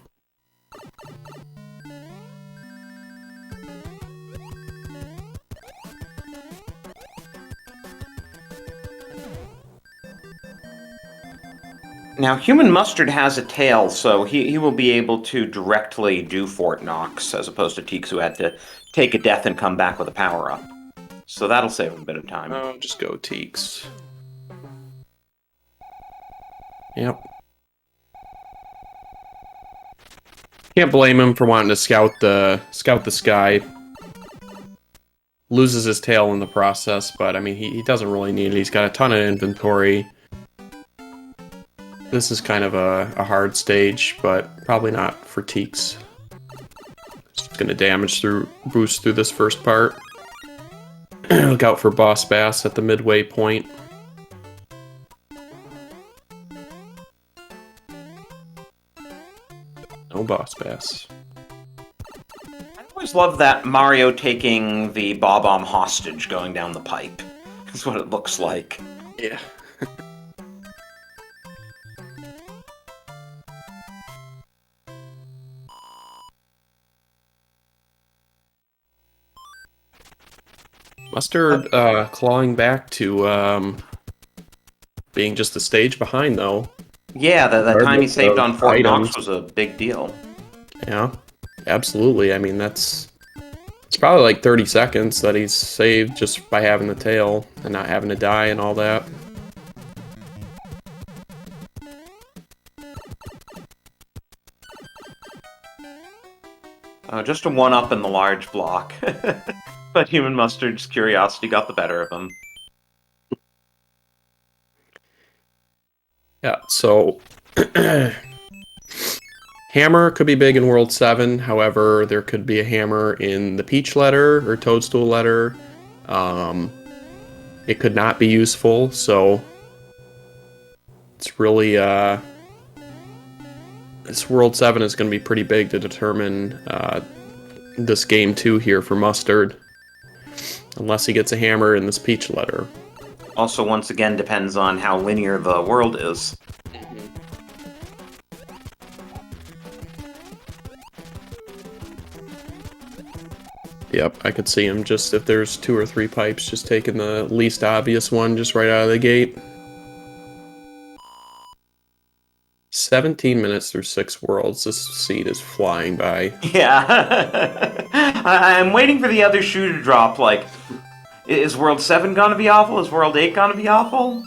Now, HUmanMustard has a tail, so he will be able to directly do Fort Knox, as opposed to Teeks, who had to take a death and come back with a power-up. So that'll save him a bit of time. Oh, just go Teeks. Yep. Can't blame him for wanting to scout the sky. Loses his tail in the process, but I mean, he doesn't really need it. He's got a ton of inventory. This is kind of a hard stage, but probably not for Teeks. Just gonna boost through this first part. Look out for Boss Bass at the midway point. No Boss Bass. I always love that Mario taking the Bob-omb hostage going down the pipe. That's what it looks like. Yeah. Mustard clawing back to being just a stage behind, though. Yeah, the time he saved on Fort items. Knox was a big deal. Yeah, absolutely. I mean, it's probably like 30 seconds that he's saved just by having the tail and not having to die and all that. Just a one-up in the large block. But HUmanMustard's curiosity got the better of him. Yeah, so hammer could be big in World 7, however, there could be a hammer in the Peach letter or Toadstool letter. It could not be useful, so it's really this World 7 is going to be pretty big to determine this game 2 here for Mustard, unless he gets a hammer in this Peach letter. Also, once again, depends on how linear the world is. Yep, I could see him just, if there's 2 or 3 pipes, just taking the least obvious one just right out of the gate. 17 minutes through 6 worlds. This seed is flying by. Yeah. I'm waiting for the other shoe to drop, like, is World 7 gonna be awful? Is World 8 gonna be awful?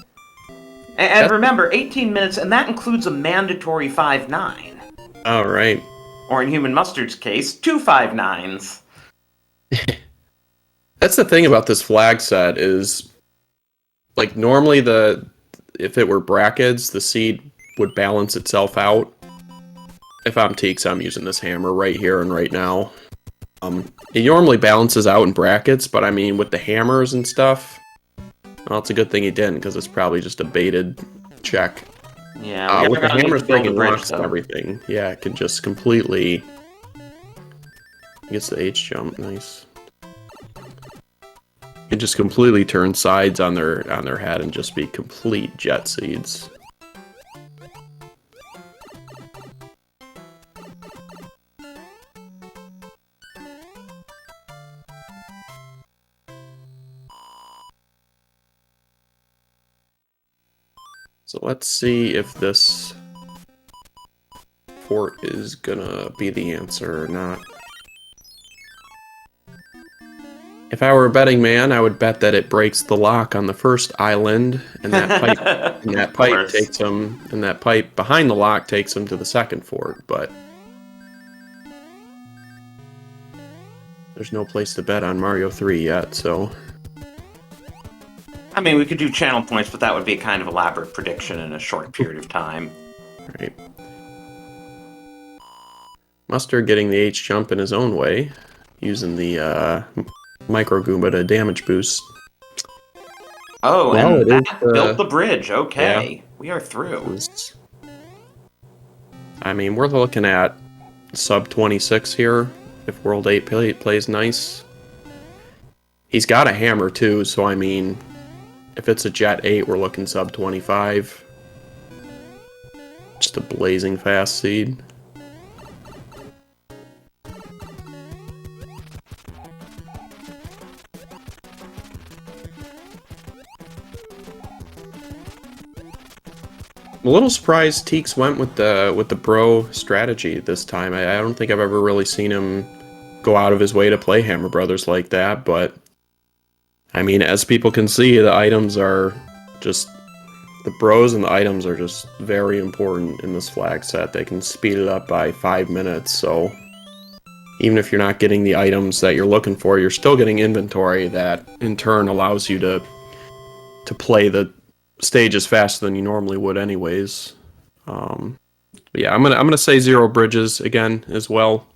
And remember, 18 minutes, and that includes a mandatory 5-9. All right. Or in HUmanMustard's case, 2 5-9s. That's the thing about this flag set is, like, normally if it were brackets, the seed would balance itself out. If I'm Teeks, I'm using this hammer right here and right now. It normally balances out in brackets, but I mean, with the hammers and stuff, well, it's a good thing he didn't, because it's probably just a baited check. Yeah, with the hammers breaking locks and everything, yeah, it can just completely... Gets the H jump, nice. It just completely turn sides on their head and just be complete jet seeds. So let's see if this fort is gonna be the answer or not. If I were a betting man, I would bet that it breaks the lock on the first island, and that pipe takes him, and that pipe behind the lock takes him to the second fort. But there's no place to bet on Mario 3 yet, so. I mean, we could do channel points, but that would be a kind of elaborate prediction in a short period of time. Right. Mustard getting the H jump in his own way, using the Micro Goomba to damage boost. Oh, well, and that built the bridge. Okay, yeah. We are through. I mean, we're looking at sub 26 here. If World 8 plays nice. He's got a hammer too, so I mean, if it's a Jet 8, we're looking sub 25. Just a blazing fast seed. I'm a little surprised TEEX went with the bro strategy this time. I don't think I've ever really seen him go out of his way to play Hammer Brothers like that, but I mean, as people can see, the items are just, the bros and the items are just very important in this flag set. They can speed it up by 5 minutes, so even if you're not getting the items that you're looking for, you're still getting inventory that in turn allows you to play the stages faster than you normally would anyways. But yeah, I'm gonna say 0 bridges again as well.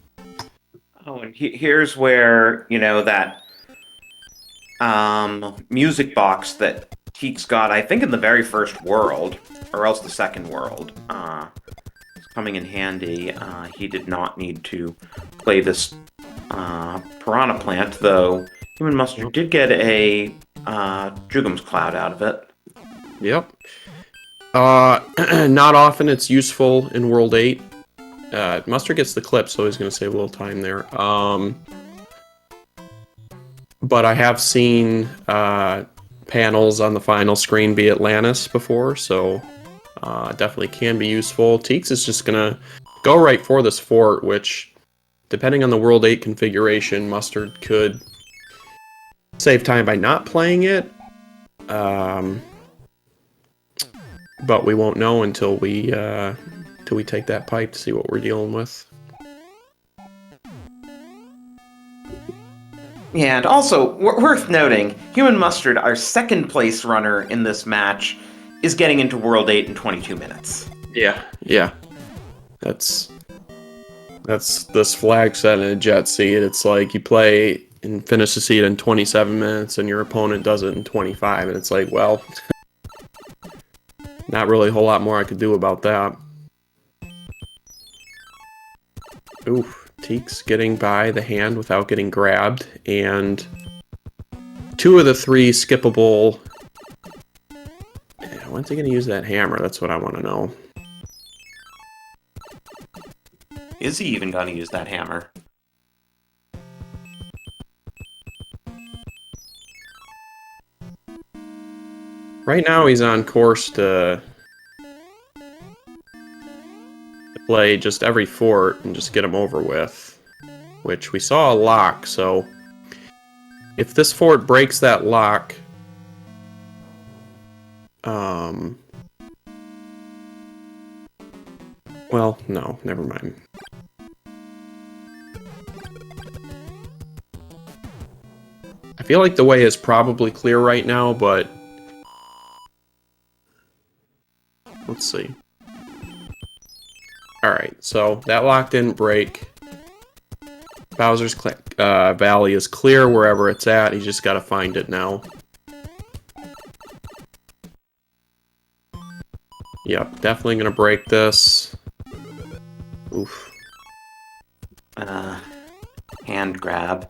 Oh, and here's where, you know, that music box that TEEX got, I think in the very first world, or else the second world, is coming in handy. He did not need to play this Piranha Plant, though HUmanMustard did get a Jugum's Cloud out of it. Yep. Not often it's useful in World 8. Mustard gets the clip, so he's going to save a little time there. But I have seen panels on the final screen be Atlantis before, so definitely can be useful. TEEX is just going to go right for this fort, which, depending on the World 8 configuration, Mustard could save time by not playing it. But we won't know until we take that pipe to see what we're dealing with. Yeah, and also, worth noting, HUmanMustard, our second place runner in this match, is getting into World 8 in 22 minutes. Yeah. That's this flag set in a jet seed. It's like you play and finish the seed in 27 minutes and your opponent does it in 25, and it's like, well, not really a whole lot more I could do about that. Oof, TEEX getting by the hand without getting grabbed, and 2 of the 3 skippable. When's he going to use that hammer? That's what I want to know. Is he even going to use that hammer? Right now he's on course to play just every fort and just get him over with, which we saw a lock, so if this fort breaks that lock, well, no, never mind. I feel like the way is probably clear right now, but let's see. Alright, so that lock didn't break. Bowser's Valley is clear wherever it's at. He's just got to find it now. Yep, definitely going to break this. Oof. Hand grab.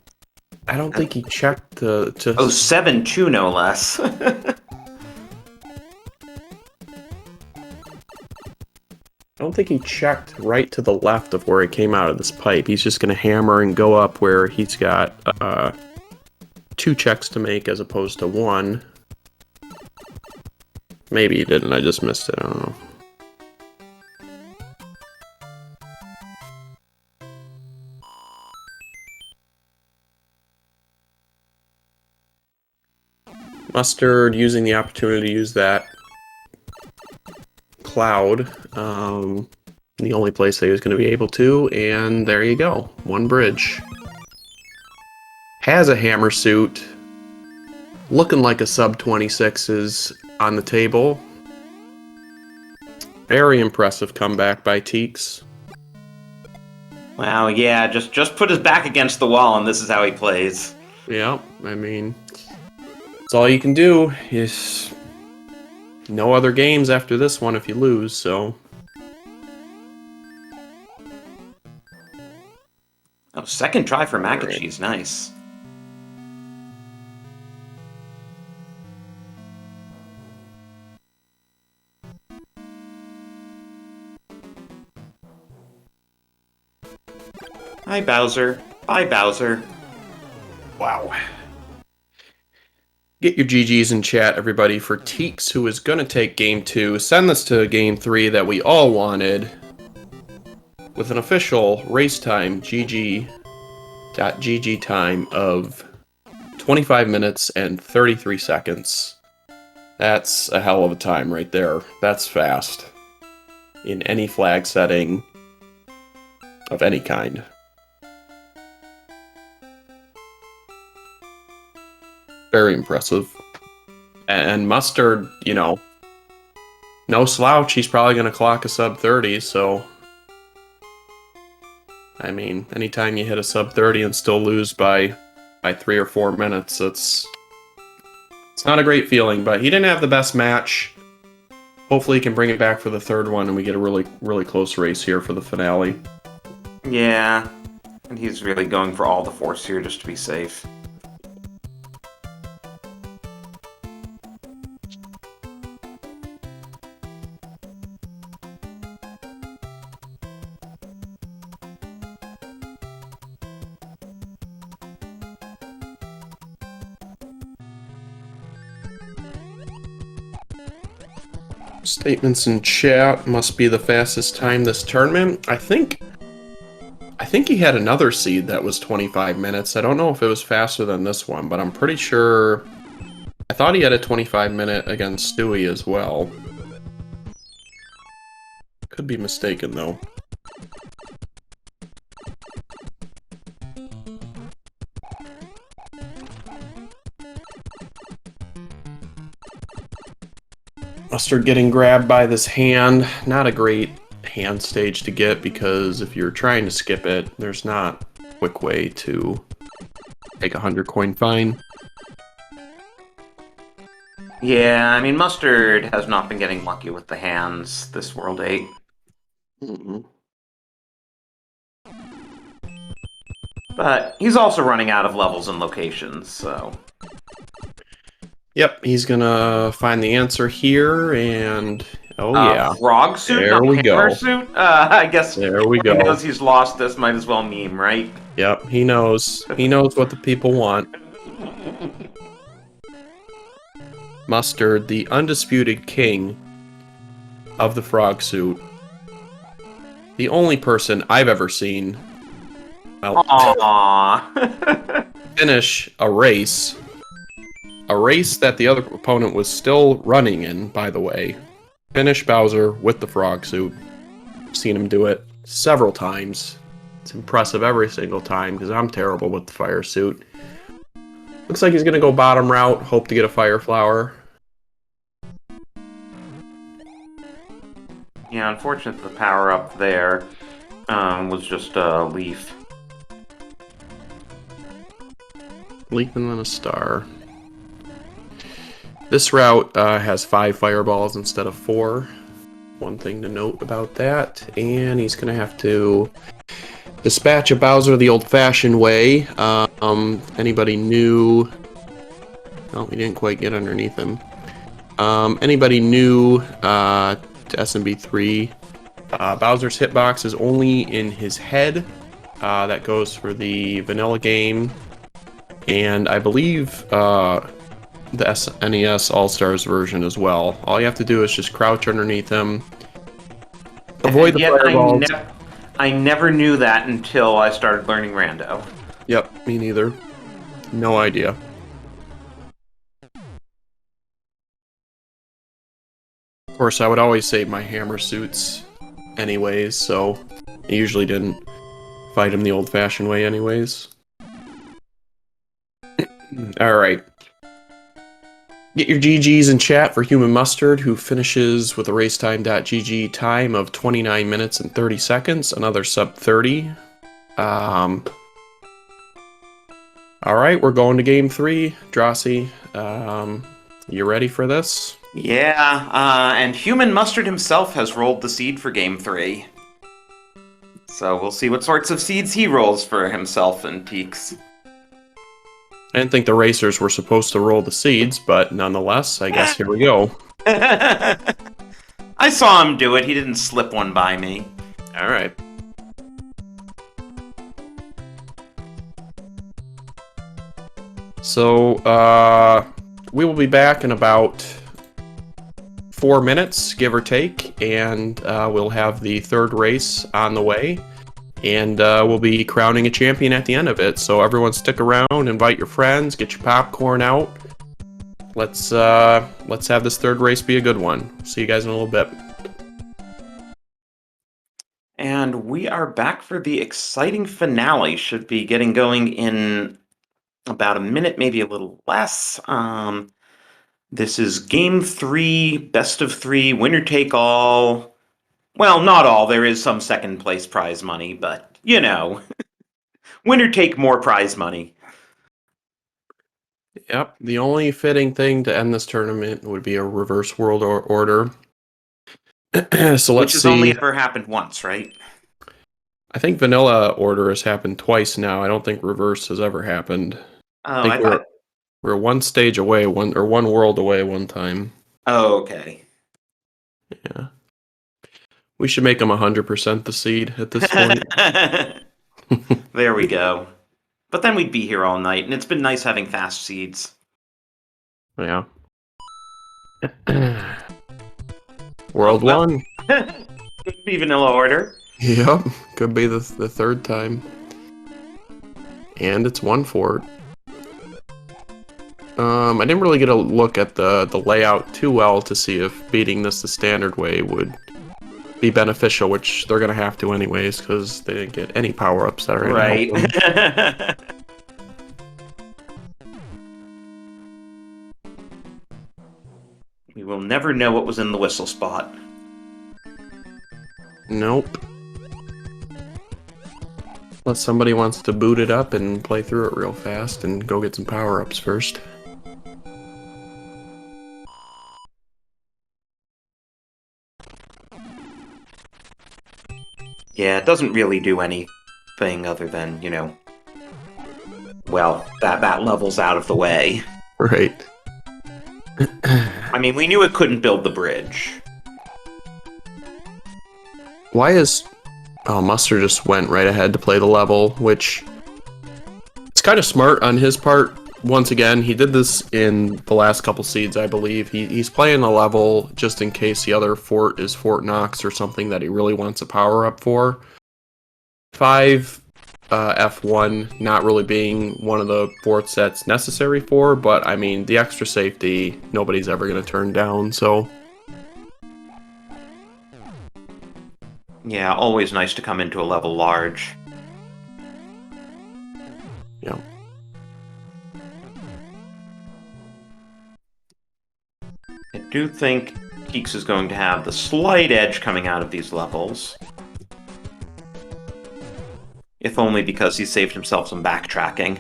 I don't think he checked the... Oh, 7-2 no less. I don't think he checked right to the left of where he came out of this pipe. He's just going to hammer and go up where he's got 2 checks to make as opposed to 1. Maybe he didn't. I just missed it. I don't know. Mustard using the opportunity to use that cloud. The only place that he was going to be able to, and there you go. One bridge. Has a hammer suit. Looking like a sub 26 is on the table. Very impressive comeback by TEEX. Wow, yeah, just put his back against the wall, and this is how he plays. Yeah, I mean, that's all you can do. Is no other games after this one if you lose, so. Oh, second try for mac and cheese, nice. Hi, Bowser. Bye, Bowser. Wow. Get your GGs in chat, everybody, for TEEX, who is going to take Game 2. Send this to Game 3 that we all wanted. With an official race time, GG time of 25 minutes and 33 seconds. That's a hell of a time right there. That's fast. In any flag setting of any kind. Very impressive. And Mustard, you know, no slouch. He's probably going to clock a sub 30, so... I mean, anytime you hit a sub 30 and still lose by 3 or 4 minutes, it's not a great feeling, but he didn't have the best match. Hopefully he can bring it back for the third one and we get a really, really close race here for the finale. Yeah, and he's really going for all the force here just to be safe. Statements in chat. Must be the fastest time this tournament. I think he had another seed that was 25 minutes. I don't know if it was faster than this one, but I'm pretty sure... I thought he had a 25-minute against Stewie as well. Could be mistaken, though. Mustard getting grabbed by this hand. Not a great hand stage to get, because if you're trying to skip it, there's not a quick way to take a 100 coin fine. Yeah, I mean, Mustard has not been getting lucky with the hands this World 8. But he's also running out of levels and locations, so... Yep, he's gonna find the answer here, and oh yeah, frog suit, there we hammer go. Suit. I guess there we he go. knows he's lost this. Might as well meme, right? Yep, he knows. He knows what the people want. Mustard, the undisputed king of the frog suit, the only person I've ever seen, well, finish a race. A race that the other opponent was still running in, by the way. Finish Bowser with the frog suit. I've seen him do it several times. It's impressive every single time, because I'm terrible with the fire suit. Looks like he's going to go bottom route, hope to get a fire flower. Yeah, unfortunate the power up there was just a leaf. Leaf and then a star. This route has 5 fireballs instead of 4. One thing to note about that. And he's going to have to dispatch a Bowser the old-fashioned way. Anybody new... Oh, we didn't quite get underneath him. Anybody new to SMB3, Bowser's hitbox is only in his head. That goes for the vanilla game. And I believe... the SNES All-Stars version as well. All you have to do is just crouch underneath him. Avoid the fireballs. I never knew that until I started learning Rando. Yep, me neither. No idea. Of course, I would always save my hammer suits anyways, so I usually didn't fight him the old-fashioned way anyways. Alright. Get your GGs in chat for HUmanMustard, who finishes with a racetime.gg time of 29 minutes and 30 seconds, another sub 30. Alright, we're going to game 3. Drosy, you ready for this? Yeah, and HUmanMustard himself has rolled the seed for game 3. So we'll see what sorts of seeds he rolls for himself and TEEX. I didn't think the racers were supposed to roll the seeds, but nonetheless, I guess here we go. I saw him do it. He didn't slip one by me. Alright. So, we will be back in about 4 minutes, give or take, and we'll have the third race on the way. And we'll be crowning a champion at the end of it. So everyone stick around, invite your friends, get your popcorn out. Let's have this third race be a good one. See you guys in a little bit. And we are back for the exciting finale. Should be getting going in about a minute, maybe a little less. This is game 3, best of 3, winner take all. Well, not all. There is some second place prize money, but, you know, winner take more prize money. Yep, the only fitting thing to end this tournament would be a reverse world order. So let's see. Which has only ever happened once, right? I think vanilla order has happened twice now. I don't think reverse has ever happened. Oh, I think we're one stage away, one world away one time. Oh, okay. Yeah. We should make them 100% the seed at this point. There we go. But then we'd be here all night, and it's been nice having fast seeds. Yeah. World 1. Could be vanilla order. Yep. Could be the third time. And it's 1 fort. I didn't really get a look at the layout too well to see if beating this the standard way would be beneficial, which they're going to have to anyways, because they didn't get any power-ups that are right. We will never know what was in the whistle spot. Nope. Unless somebody wants to boot it up and play through it real fast and go get some power-ups first. Yeah, it doesn't really do anything other than, you know, well, that level's out of the way. Right. I mean, we knew it couldn't build the bridge. Why is... Oh, Mustard just went right ahead to play the level, which... It's kind of smart on his part. Once again, he did this in the last couple seeds, I believe. He's playing the level just in case the other fort is Fort Knox or something that he really wants a power-up for. 5 F1 not really being one of the forts that's necessary for, but I mean, the extra safety, nobody's ever going to turn down, so... Yeah, always nice to come into a level large. Yeah. I do think TEEX is going to have the slight edge coming out of these levels. If only because he saved himself some backtracking.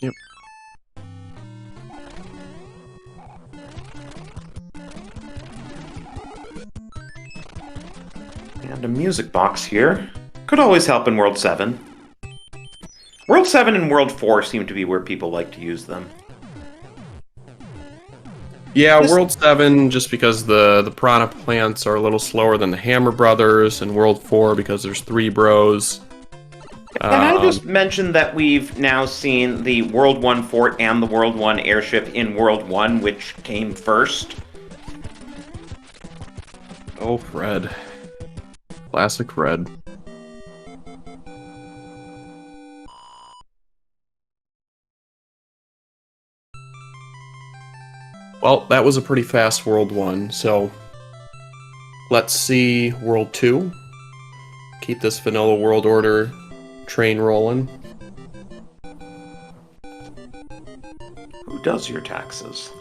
Yep. And a music box here. Could always help in World 7. World 7 and World 4 seem to be where people like to use them. Yeah, World 7, just because the Piranha plants are a little slower than the Hammer Brothers, and World 4 because there's 3 bros. Can I just mention that we've now seen the World 1 fort and the World 1 airship in World 1, which came first? Oh, Fred. Classic Fred. Well, that was a pretty fast World 1, so let's see World 2. Keep this vanilla world order train rolling. Who does your taxes?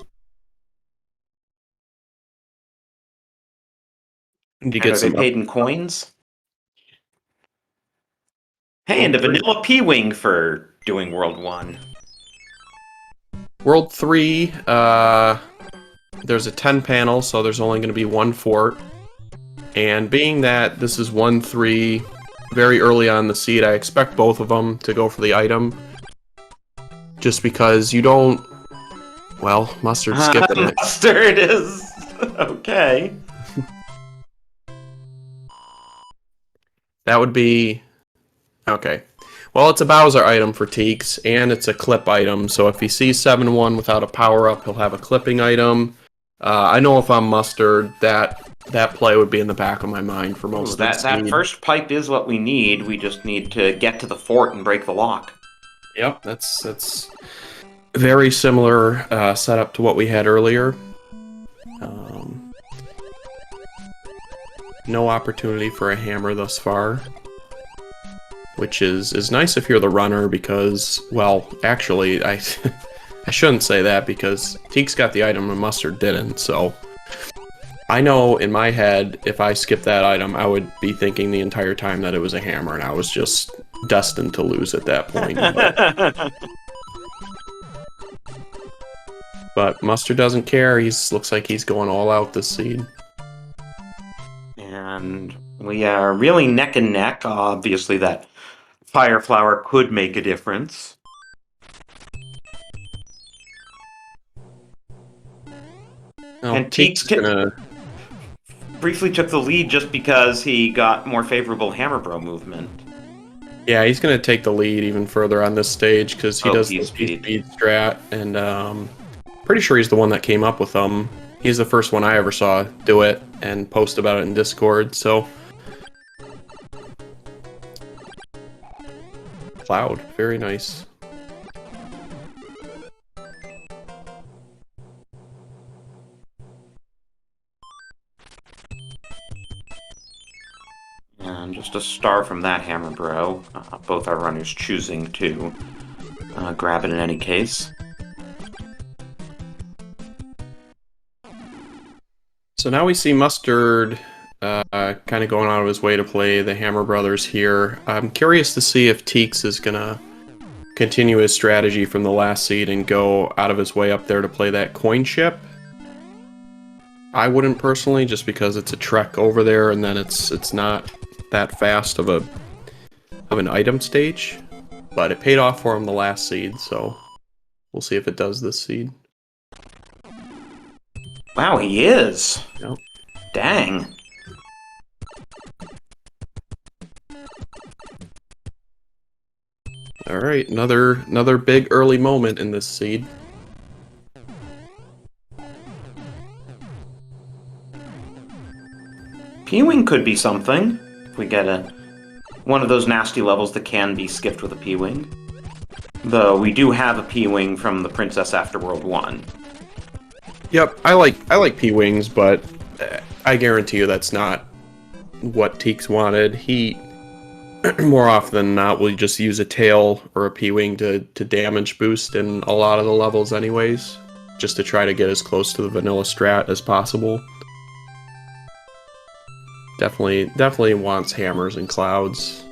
You And get are they some paid in coins? Hey, and a vanilla P-Wing for doing World 1. World 3, there's a 10 panel, so there's only going to be one fort. And being that this is 1-3, very early on the seed, I expect both of them to go for the item. Just because you don't... Well, Mustard skipped it. Mustard is... okay. That would be... Okay. Well, it's a Bowser item for Teeks, and it's a clip item, so if he sees 7-1 without a power-up, he'll have a clipping item. I know if I'm Mustard, that play would be in the back of my mind for most of the that first pipe is what we need. We just need to get to the fort and break the lock. Yep, that's very similar setup to what we had earlier. No opportunity for a hammer thus far. Which is nice if you're the runner because, well, actually, I shouldn't say that because Teeks got the item and Mustard didn't, so I know in my head, if I skipped that item, I would be thinking the entire time that it was a hammer, and I was just destined to lose at that point. But Mustard doesn't care. Looks like he's going all out this seed. And we are really neck and neck. Obviously, that Fire Flower could make a difference. Oh, And Teeks briefly took the lead just because he got more favorable Hammer Bro movement. Yeah, he's going to take the lead even further on this stage because he does the speed strat, and pretty sure he's the one that came up with them. He's the first one I ever saw do it and post about it in Discord, so... Cloud, very nice. And just a star from that Hammer Bro. Both our runners choosing to grab it in any case. So now we see Mustard kind of going out of his way to play the Hammer Brothers here. I'm curious to see if Teeks is going to continue his strategy from the last seed and go out of his way up there to play that coin ship. I wouldn't personally, just because it's a trek over there and then it's not that fast of an item stage. But it paid off for him the last seed, so we'll see if it does this seed. Wow, he is. Yep. Dang. All right, another big early moment in this seed. P-Wing could be something. If we get one of those nasty levels that can be skipped with a P-Wing. Though we do have a P-Wing from the Princess after World 1. Yep, I like P-Wings, but I guarantee you that's not what Teeks wanted. He, more often than not, will just use a tail or a P-Wing to damage boost in a lot of the levels anyways, just to try to get as close to the vanilla strat as possible. Definitely wants hammers and clouds.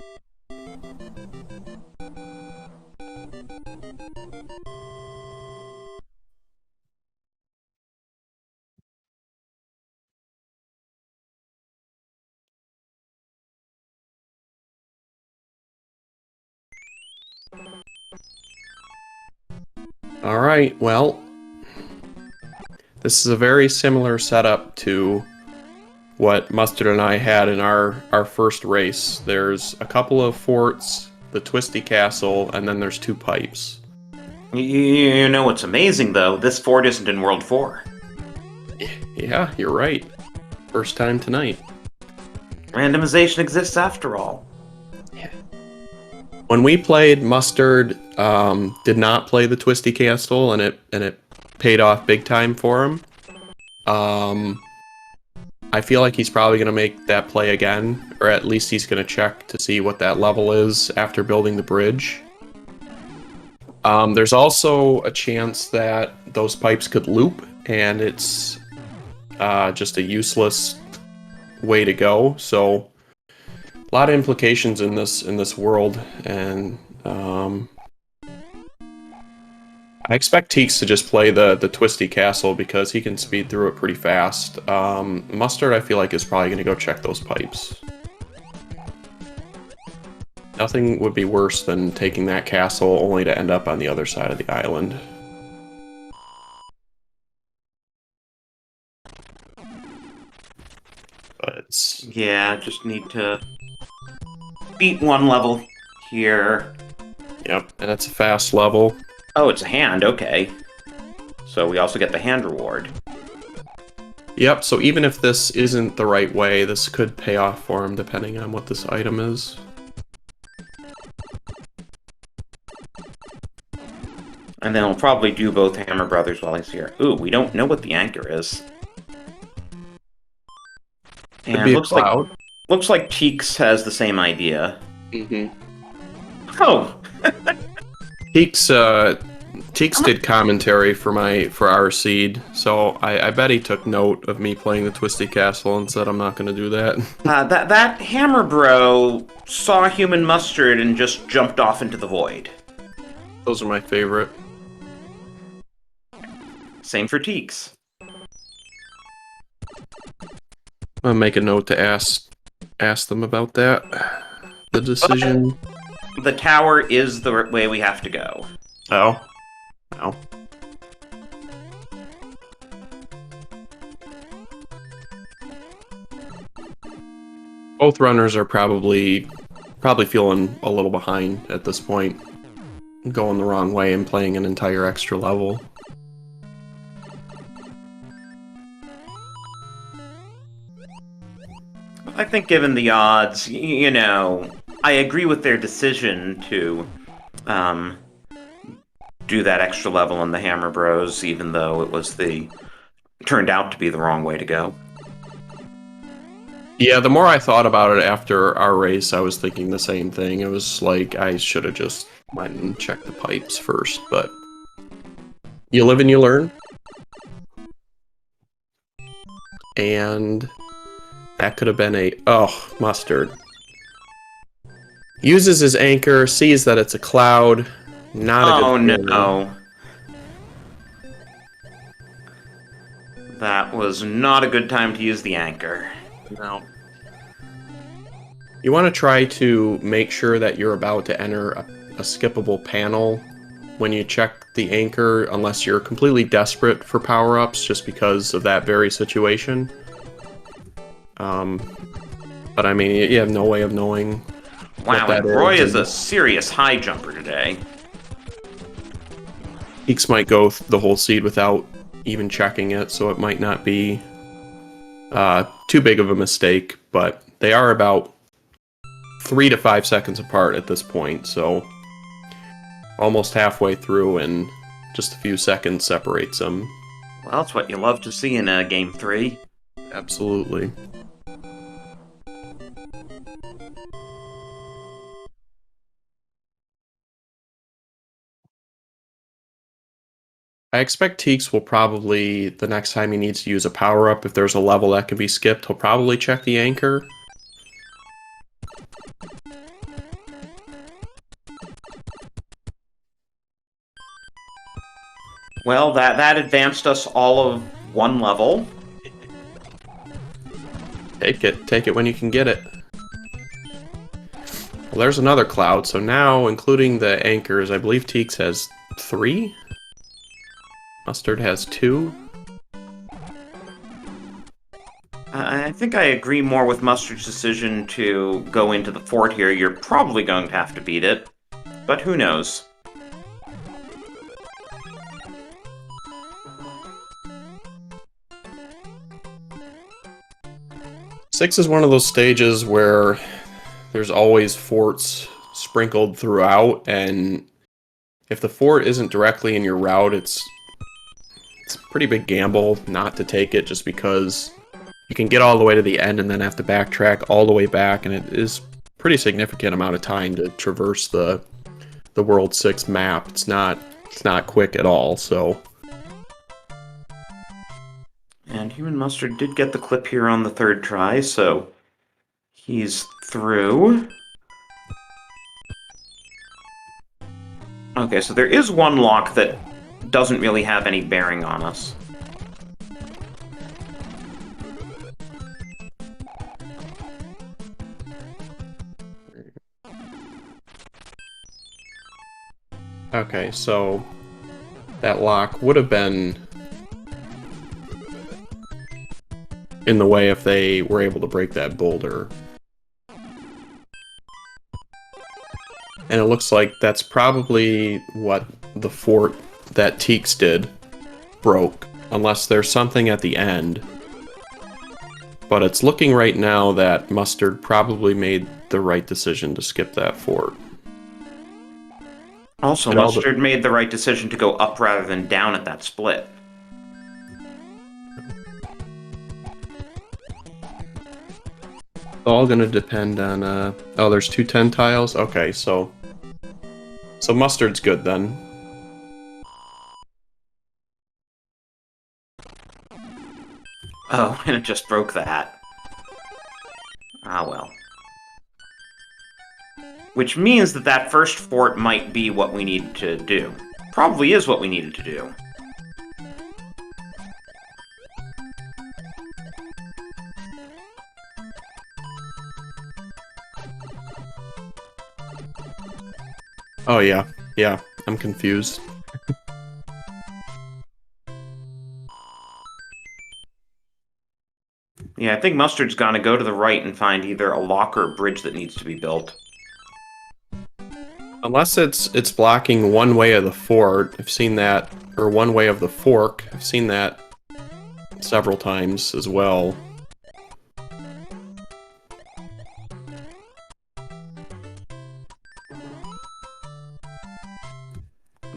Alright, well, this is a very similar setup to what Mustard and I had in our first race. There's a couple of forts, the Twisty Castle, and then there's 2 pipes. You know what's amazing, though? This fort isn't in World 4. Yeah, you're right. First time tonight. Randomization exists after all. Yeah. When we played, Mustard did not play the Twisty Castle, and it paid off big time for him. I feel like he's probably going to make that play again, or at least he's going to check to see what that level is after building the bridge. There's also a chance that those pipes could loop, and it's just a useless way to go. So a lot of implications in this world, and I expect TEEX to just play the Twisty Castle because he can speed through it pretty fast. Mustard, I feel like, is probably going to go check those pipes. Nothing would be worse than taking that castle only to end up on the other side of the island. But Yeah, just need to beat one level here. Yep, and it's a fast level. Oh, it's a hand, okay. So we also get the hand reward. Yep, so even if this isn't the right way, this could pay off for him depending on what this item is. And then we'll probably do both Hammer Brothers while he's here. Ooh, we don't know what the anchor is. Could be a cloud. Looks like TEEX has the same idea. Mm-hmm. Oh! TEEX did commentary for our seed, so I bet he took note of me playing the Twisty Castle and said I'm not going to do that. That Hammer Bro saw HUmanMustard and just jumped off into the void. Those are my favorite. Same for TEEX. I'll make a note to ask them about that. The decision. The tower is the way we have to go. Oh. Oh. Both runners are probably feeling a little behind at this point, going the wrong way and playing an entire extra level. I think given the odds, you know, I agree with their decision to do that extra level on the Hammer Bros, even though it was turned out to be the wrong way to go. Yeah, the more I thought about it after our race, I was thinking the same thing. It was like I should have just went and checked the pipes first, but you live and you learn. And that could have been Mustard. Uses his anchor, sees that it's a cloud. Not a good no. That was not a good time to use the anchor. No. You want to try to make sure that you're about to enter a skippable panel when you check the anchor, unless you're completely desperate for power-ups just because of that very situation. But I mean, you have no way of knowing. Wow, and Roy is a serious high jumper today. TEEX might go the whole seed without even checking it, so it might not be too big of a mistake, but they are about 3 to 5 seconds apart at this point, so almost halfway through and just a few seconds separates them. Well, it's what you love to see in Game 3. Absolutely. I expect TEEX will probably, the next time he needs to use a power-up, if there's a level that can be skipped, he'll probably check the anchor. Well, that advanced us all of one level. Take it when you can get it. Well, there's another cloud, so now, including the anchors, I believe TEEX has 3? Mustard has 2. I think I agree more with Mustard's decision to go into the fort here. You're probably going to have to beat it, but who knows? Six is one of those stages where there's always forts sprinkled throughout, and if the fort isn't directly in your route, it's it's a pretty big gamble not to take it, just because you can get all the way to the end and then have to backtrack all the way back, and it is pretty significant amount of time to traverse the World 6 map. It's not quick at all, so. And HUmanMustard did get the clip here on the third try, so he's through. Okay, so there is one lock that doesn't really have any bearing on us. Okay, so that lock would have been in the way if they were able to break that boulder. And it looks like that's probably what the fort that TEEX did broke, unless there's something at the end. But it's looking right now that Mustard probably made the right decision to skip that fort. Also, Mustard made the right decision to go up rather than down at that split. It's all going to depend on, oh, there's 2 10 tiles? Okay, so Mustard's good then. Oh, and it just broke that. Ah, well. Which means that that first fort might be what we needed to do. Probably is what we needed to do. Oh yeah, I'm confused. Yeah, I think Mustard's gonna go to the right and find either a lock or a bridge that needs to be built. Unless it's blocking one way of the fort, I've seen that, or one way of the fork, I've seen that several times as well.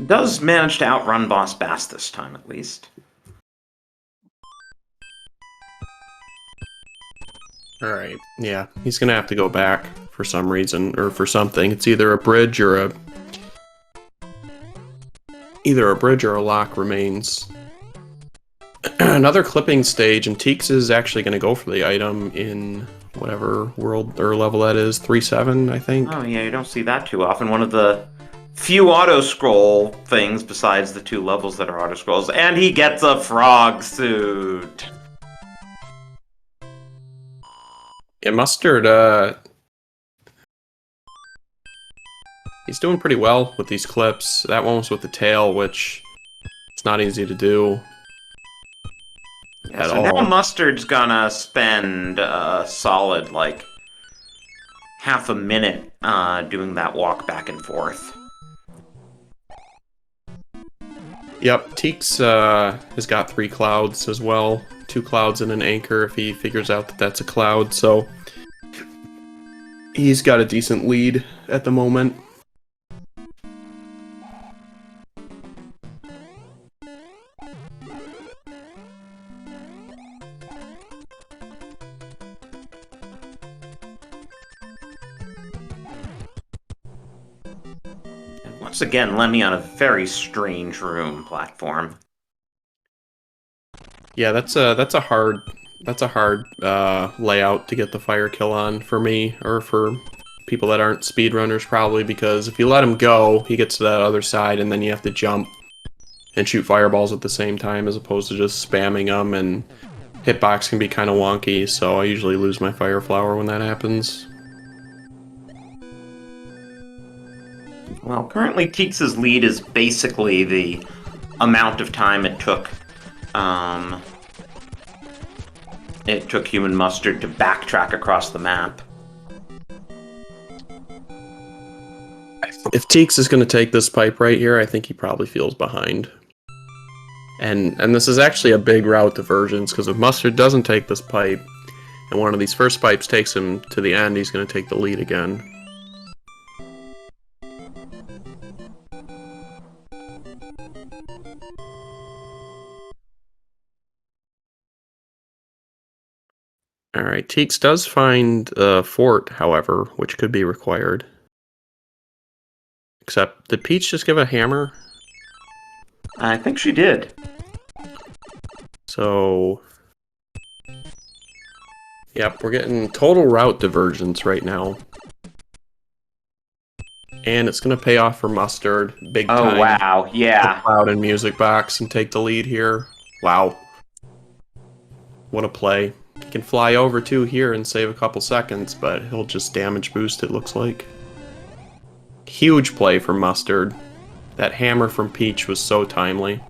Does manage to outrun Boss Bass this time, at least. Alright, yeah, he's gonna have to go back for some reason, or for something. It's either a bridge or a... Either a bridge or a lock remains. Another clipping stage, and TEEX is actually gonna go for the item in whatever world or level that is, 3-7, I think. Oh yeah, you don't see that too often. One of the few auto-scroll things besides the 2 levels that are auto-scrolls, and he gets a frog suit! Yeah, Mustard, he's doing pretty well with these clips. That one was with the tail, which it's not easy to do. Yeah, so now Mustard's gonna spend a solid, like, half a minute doing that walk back and forth. Yep, TEEX has got 3 clouds as well. 2 clouds and an anchor if he figures out that that's a cloud, so he's got a decent lead at the moment. And once again, Lemmy on a very strange room platform. Yeah, that's a hard layout to get the fire kill on for me, or for people that aren't speedrunners probably, because if you let him go, he gets to that other side and then you have to jump and shoot fireballs at the same time as opposed to just spamming them, and hitbox can be kind of wonky, so I usually lose my fire flower when that happens. Well, currently TEEX's lead is basically the amount of time it took HUmanMustard to backtrack across the map. If TEEX is going to take this pipe right here, I think he probably feels behind. And this is actually a big route divergence, because if Mustard doesn't take this pipe, and one of these first pipes takes him to the end, he's going to take the lead again. All right, Teeks does find a fort, however, which could be required. Except, did Peach just give a hammer? I think she did. So, yep, we're getting total route divergence right now. And it's going to pay off for Mustard big time. Oh, wow, yeah. Cloud and Music Box and take the lead here. Wow. What a play. He can fly over too here and save a couple seconds, but he'll just damage boost, it looks like. Huge play for Mustard. That hammer from Peach was so timely.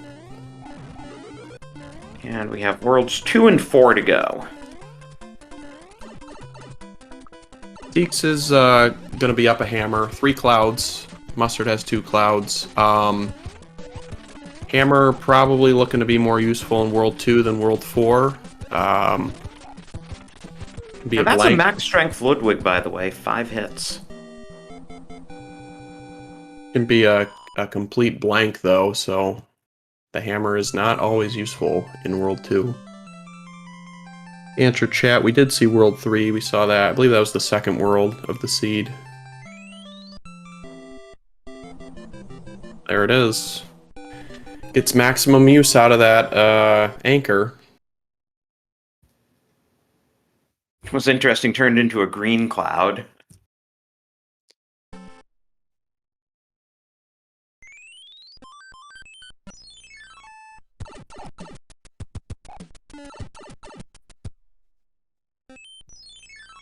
And we have worlds 2 and 4 to go. Teeks is going to be up a hammer. 3 clouds. Mustard has 2 clouds. Hammer probably looking to be more useful in World 2 than World 4. Be And a that's blank. a max strength Ludwig, by the way. 5 hits. Can be a complete blank, though, so the hammer is not always useful in World 2. Answer chat, we did see World 3, we saw that. I believe that was the second world of the seed. There it is. Gets maximum use out of that anchor. It was interesting, turned into a green cloud.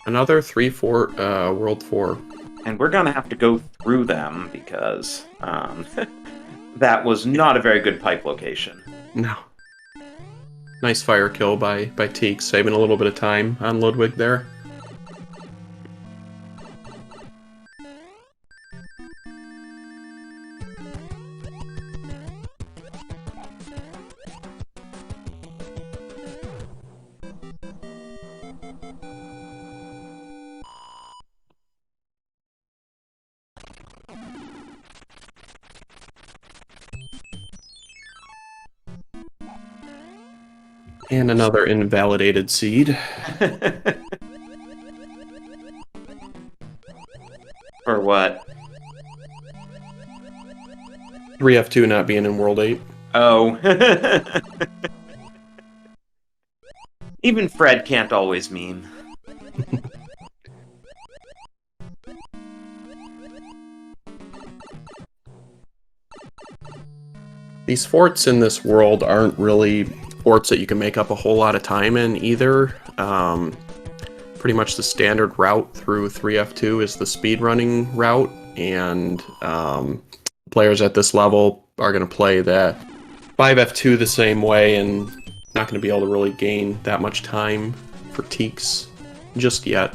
Another 3-4 World 4. And we're going to have to go through them because that was not a very good pipe location. No. Nice fire kill by Teeks, saving a little bit of time on Ludwig there. And another invalidated seed. For what? 3F2 not being in World 8. Oh. Even Fred can't always meme. These forts in this world aren't really forts that you can make up a whole lot of time in either. Pretty much the standard route through 3F2 is the speedrunning route, and players at this level are going to play that 5F2 the same way and not going to be able to really gain that much time for Teeks just yet.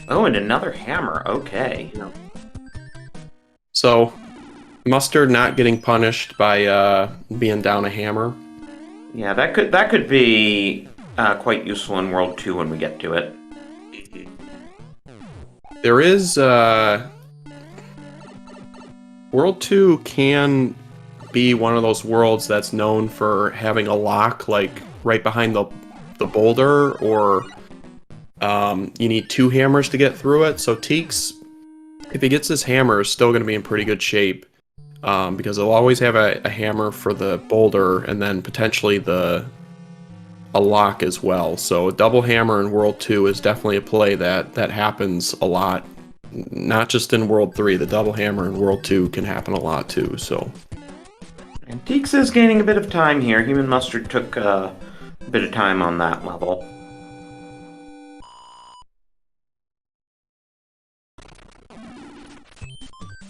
Oh, and another hammer. Okay. So, Mustard not getting punished by being down a hammer. Yeah, that could be quite useful in World 2 when we get to it. There is World 2 can be one of those worlds that's known for having a lock, like right behind the boulder, or you need 2 hammers to get through it. So Teeks, if he gets his hammer, is still going to be in pretty good shape, because he'll always have a hammer for the boulder and then potentially a lock as well. So double hammer in World 2 is definitely a play that happens a lot. Not just in World 3, the double hammer in World 2 can happen a lot too, so. And Teeks is gaining a bit of time here. HUmanMustard took a bit of time on that level.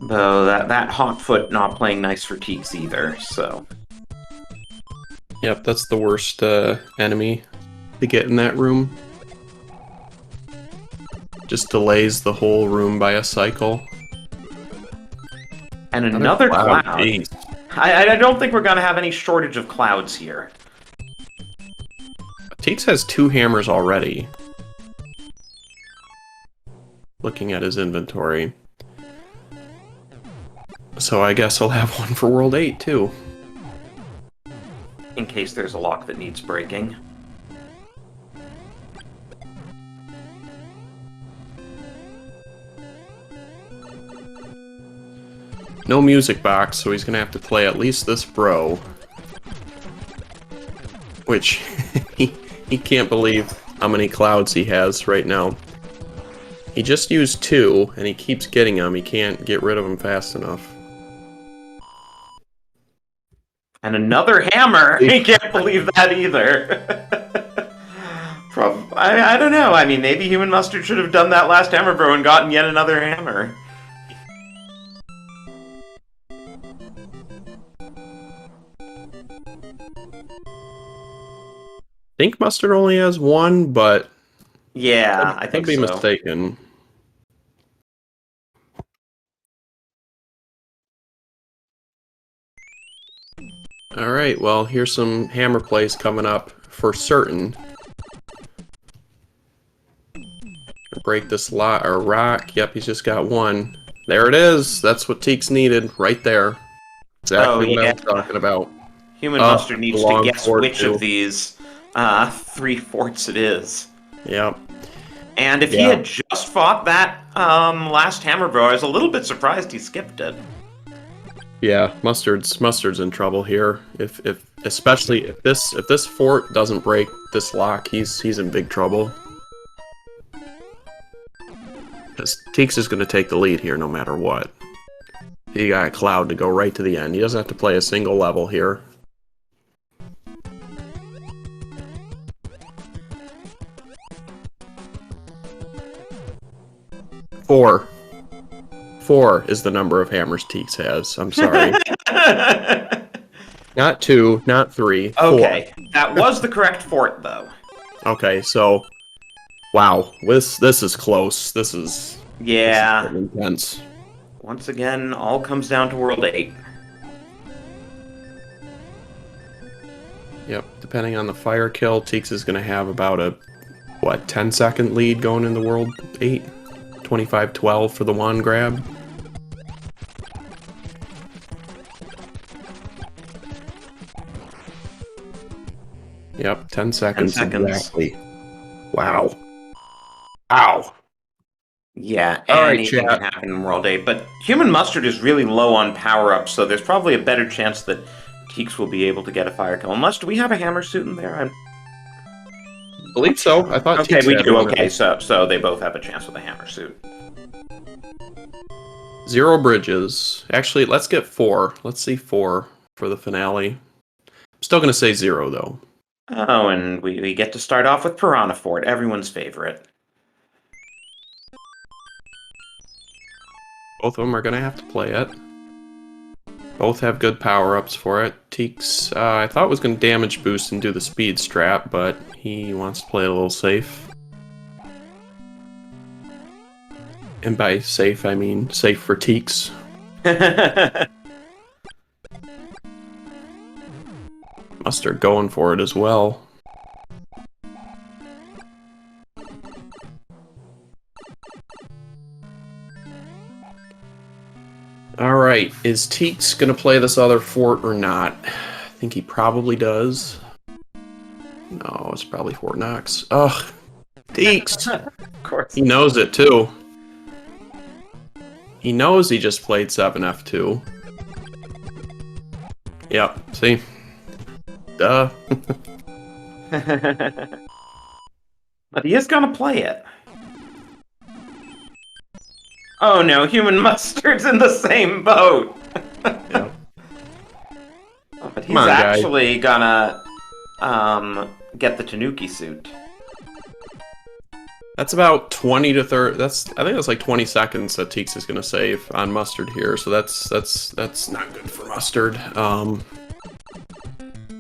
Though that hot foot not playing nice for Teeks either, so. Yep, that's the worst enemy to get in that room. Just delays the whole room by a cycle. And another cloud. Jeez. I don't think we're going to have any shortage of clouds here. Teeks has 2 hammers already. Looking at his inventory. So I guess I'll have one for World 8 too. In case there's a lock that needs breaking. No music box, so he's gonna have to play at least this bro. Which, he can't believe how many clouds he has right now. He just used 2, and he keeps getting them. He can't get rid of them fast enough. And another hammer! I can't believe that either. I don't know. I mean, maybe HUmanMustard should have done that last hammer bro and gotten yet another hammer. I think Mustard only has 1, but yeah, I think could be so. mistaken. All right, well, here's some hammer plays coming up for certain. Break this lot or rock. Yep, he's just got 1. There it is. That's what Teeks needed right there. Exactly what I was talking about. HUmanMustard needs to guess which too. of these 3 forts it is. Yep. And if he had just fought that last hammer bro, I was a little bit surprised he skipped it. Yeah, Mustard's in trouble here. Especially if this fort doesn't break this lock, he's in big trouble. Because Teeks is going to take the lead here no matter what. He got a cloud to go right to the end. He doesn't have to play a single level here. Four is the number of hammers Teeks has. I'm sorry. Not 2, not 3. 4. Okay, that was the correct fort, though. Okay, so wow, this is close. This is intense. Once again, all comes down to World 8. Yep, depending on the fire kill, Teeks is going to have about a 10-second lead going into World 8. 25-12 for the wand grab. Yep, 10 seconds. 10 seconds. Exactly. Wow. Ow. Yeah, All right, anything can happen in World 8, but HUmanMustard is really low on power-ups, so there's probably a better chance that Teeks will be able to get a fire kill. Unless, do we have a hammer suit in there? I believe so. I thought okay, Teeks we had do. one. Okay, so they both have a chance with a hammer suit. 0 bridges. Actually, let's get 4. Let's see 4 for the finale. I'm still going to say 0, though. Oh, and we get to start off with Piranha Fort, everyone's favorite. Both of them are going to have to play it. Both have good power-ups for it. Teeks, I thought was going to damage boost and do the speed strat, but he wants to play it a little safe. And by safe, I mean safe for Teeks. Mustard going for it as well. Alright, is Teeks going to play this other fort or not? I think he probably does. No, it's probably Fort Knox. Ugh, Teeks! Of course. He knows it too. He knows he just played 7F2. Yep, see? Duh. But he is gonna play it. Oh no, HUmanMustard's in the same boat! Yep. Oh, but he's Come on, guy. actually gonna get the Tanuki suit. That's about 20 to 30. I think that's like 20 seconds that Teeks is going to save on Mustard here. So that's not good for Mustard. I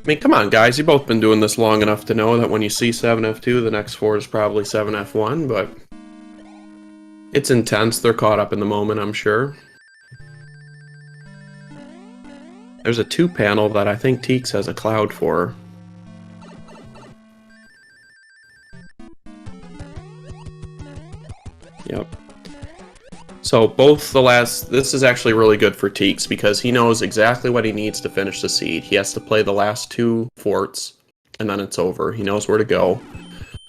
mean, come on, guys. You've both been doing this long enough to know that when you see 7F2, the next fort is probably 7F1. But it's intense. They're caught up in the moment, I'm sure. There's a 2 panel that I think Teeks has a cloud for. Yep. So both this is actually really good for Teeks because he knows exactly what he needs to finish the seed. He has to play the last 2 forts, and then it's over. He knows where to go.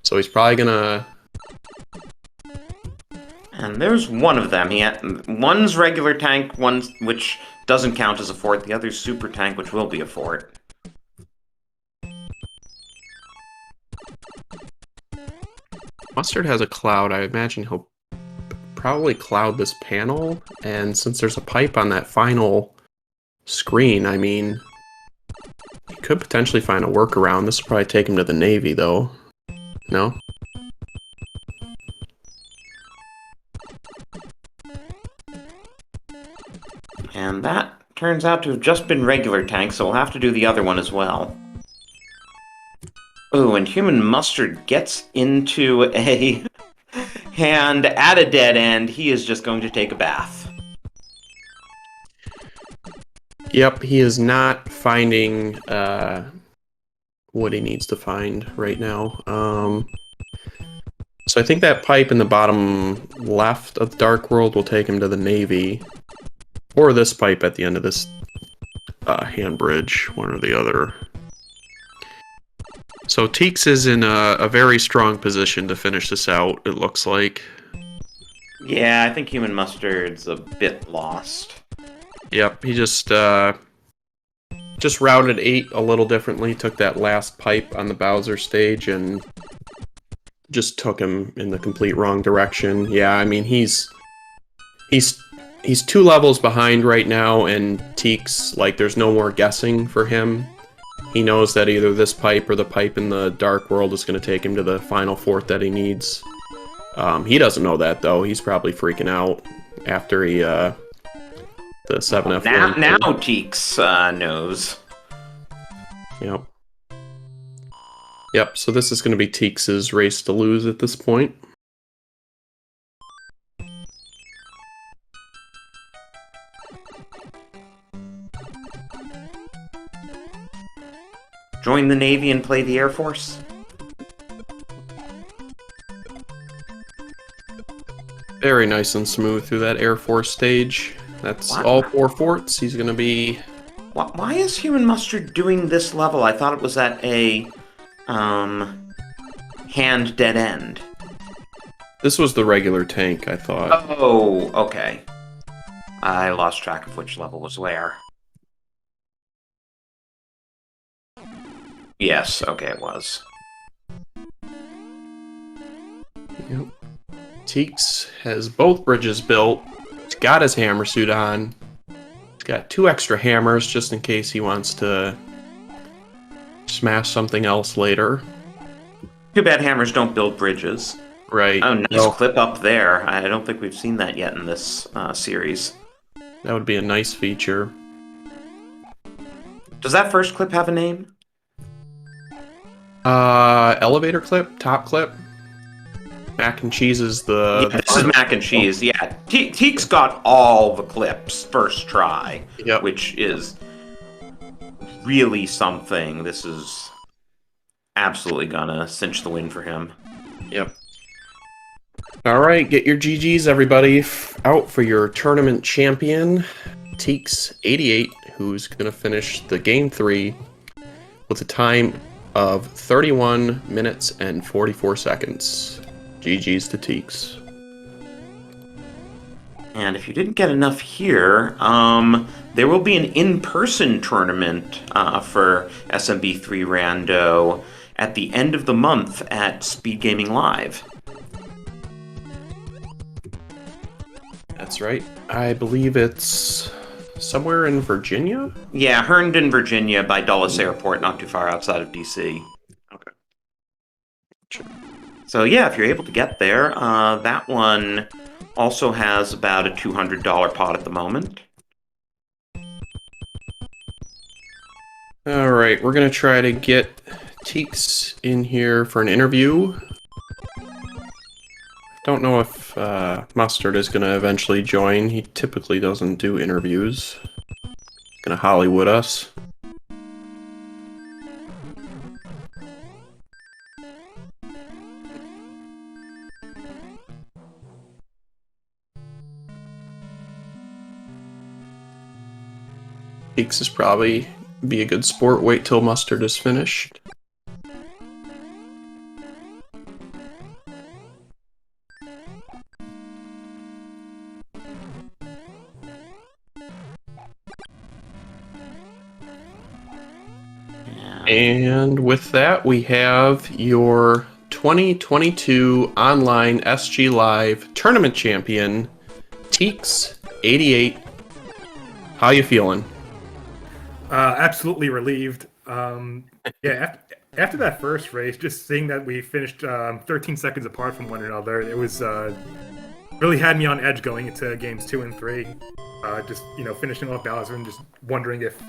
So he's probably gonna... And there's one of them. One's regular tank, one's which doesn't count as a fort. The other's super tank, which will be a fort. Mustard has a cloud. I imagine he'll probably cloud this panel, and since there's a pipe on that final screen, I mean, he could potentially find a workaround. This will probably take him to the Navy, though. No? And that turns out to have just been regular tanks, so we'll have to do the other one as well. Ooh, and HUmanMustard gets into a hand at a dead end. He is just going to take a bath. Yep, he is not finding what he needs to find right now. So I think that pipe in the bottom left of the Dark World will take him to the Navy. Or this pipe at the end of this hand bridge, one or the other. So TEEX is in a very strong position to finish this out, it looks like. Yeah, I think HUmanMustard's a bit lost. Yep, he just routed 8 a little differently, took that last pipe on the Bowser stage and just took him in the complete wrong direction. Yeah, I mean, he's 2 levels behind right now, and TEEX, like, there's no more guessing for him. He knows that either this pipe or the pipe in the Dark World is going to take him to the final fort that he needs. He doesn't know that, though. He's probably freaking out after he, the 7F. Now TEEX knows. Yep. Yep, so this is going to be TEEX's race to lose at this point. Join the Navy and play the Air Force? Very nice and smooth through that Air Force stage. That's What? all 4 forts. He's going to be... Why is HUmanMustard doing this level? I thought it was at a, hand dead end. This was the regular tank, I thought. Oh, okay. I lost track of which level was where. Yes, okay, it was. Yep. TEEX has both bridges built. He's got his hammer suit on. He's got 2 extra hammers just in case he wants to smash something else later. Too bad hammers don't build bridges. Right. Oh, nice Well, clip up there. I don't think we've seen that yet in this series. that would be a nice feature. Does that first clip have a name? Elevator clip? Top clip? Mac and cheese is the... Yeah, this is mac and cheese, yeah. TEEX got all the clips first try, Yep. which is really something. This is absolutely gonna cinch the win for him. Yep. Alright, get your GGs, everybody, out for your tournament champion, TEEX88, who's going to finish the Game 3 with a time of 31 minutes and 44 seconds. GG's to TEEX. And if you didn't get enough here, there will be an in-person tournament for SMB3 Rando at the end of the month at SpeedGaming Live. That's right. I believe it's somewhere in Virginia? Yeah, Herndon, Virginia, by Dulles Airport, not too far outside of DC. Okay. So yeah, if you're able to get there, that one also has about a $200 pot at the moment. Alright, we're going to try to get TEEX in here for an interview. Don't know if Mustard is going to eventually join. He typically doesn't do interviews. He's going to Hollywood us. TEEX is probably be a good sport. Wait till Mustard is finished. And with that, we have your 2022 online SG Live tournament champion, TEEX88. How you feeling? Absolutely relieved. Yeah, after that first race, just seeing that we finished 13 seconds apart from one another, it was really had me on edge going into games 2 and 3. Just finishing off Bowser and just wondering if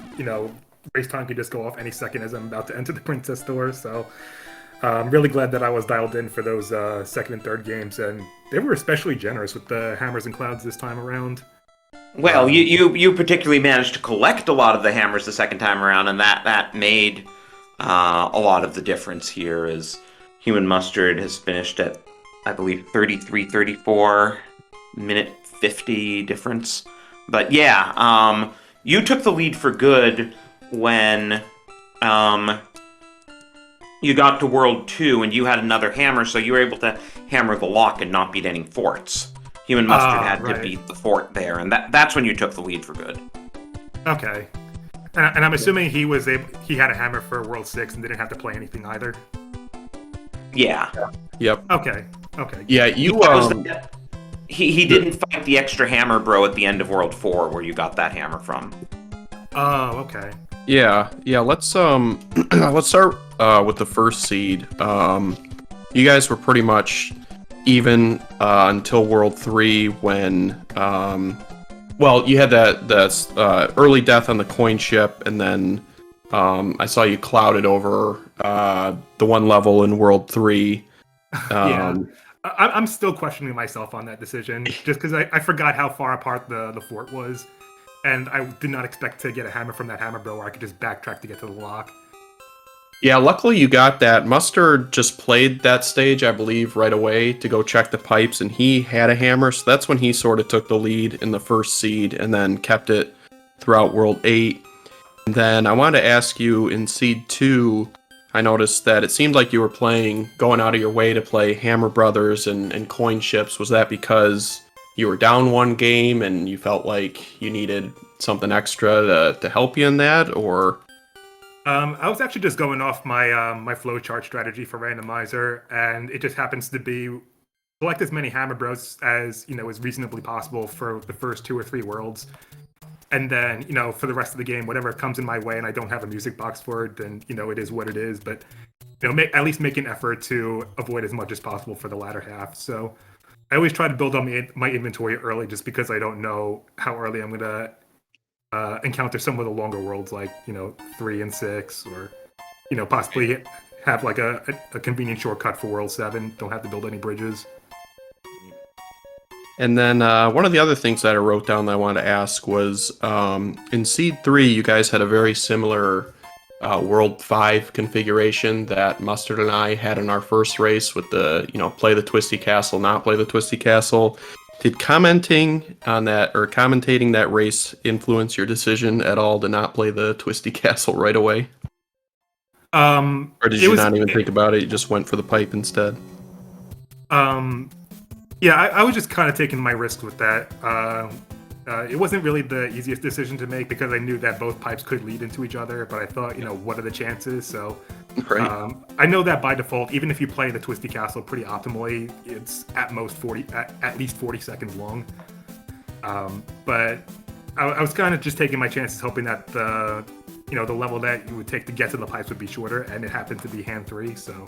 race time could just go off any second as I'm about to enter the Princess Store. So I'm really glad that I was dialed in for those second and third games, and they were especially generous with the hammers and clouds this time around. Well, you particularly managed to collect a lot of the hammers the second time around, and that made a lot of the difference here. As HUmanMustard has finished at, I believe, 33-34, minute 50 difference. But yeah, you took the lead for good when you got to World 2 and you had another hammer, so you were able to hammer the lock and not beat any forts. HUmanMustard had to beat the fort there, and that's when you took the lead for good. Okay. And I'm assuming he had a hammer for World 6 and didn't have to play anything either? Yeah. Yep. Okay. Yeah, he didn't fight the extra hammer bro at the end of World 4 where you got that hammer from. Oh, okay. Yeah. Let's let's start with the first seed. You guys were pretty much even until World 3 when you had that early death on the coin ship, and then I saw you clouded over the one level in World 3. Yeah. I'm still questioning myself on that decision, just because I forgot how far apart the fort was, and I did not expect to get a hammer from that hammer bro where I could just backtrack to get to the lock. Yeah, luckily you got that. Mustard just played that stage, I believe, right away to go check the pipes, and he had a hammer, so that's when he sort of took the lead in the first seed and then kept it throughout World 8. And then I wanted to ask you, in Seed 2, I noticed that it seemed like you were going out of your way to play Hammer Brothers and coin ships. Was that because you were down one game and you felt like you needed something extra to help you in that, or? I was actually just going off my my flowchart strategy for randomizer, and it just happens to be collect as many Hammer Bros as is reasonably possible for the first 2 or 3 worlds, and then for the rest of the game, whatever comes in my way, and I don't have a music box for it, then it is what it is. But at least make an effort to avoid as much as possible for the latter half. So I always try to build up my inventory early, just because I don't know how early I'm gonna encounter some of the longer worlds, like 3 and 6, or possibly have like a convenient shortcut for World 7. Don't have to build any bridges. And then one of the other things that I wrote down that I wanted to ask was, in Seed 3, you guys had a very similar World 5 configuration that Mustard and I had in our first race with the, play the Twisty Castle, not play the Twisty Castle. Did commenting on that, or commentating that race, influence your decision at all to not play the Twisty Castle right away? Or did you not even think about it? You just went for the pipe instead? Yeah, I was just kind of taking my risks with that. It wasn't really the easiest decision to make, because I knew that both pipes could lead into each other, but I thought, what are the chances? So right. I know that by default, even if you play the Twisty Castle pretty optimally, it's at most at least 40 seconds long. But I was kind of just taking my chances, hoping that the level that you would take to get to the pipes would be shorter, and it happened to be hand 3. So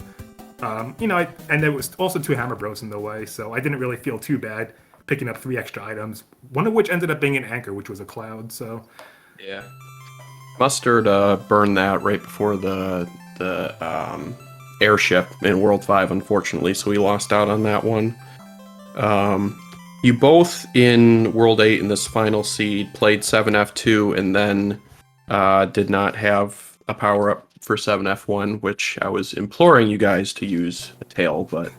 and there was also 2 Hammer Bros in the way, so I didn't really feel too bad picking up 3 extra items, one of which ended up being an anchor, which was a cloud. So yeah, Mustard burned that right before the airship in World 5, unfortunately, so we lost out on that one. You both in World 8 in this final seed played 7F2 and then did not have a power-up for 7F1, which I was imploring you guys to use a tail, but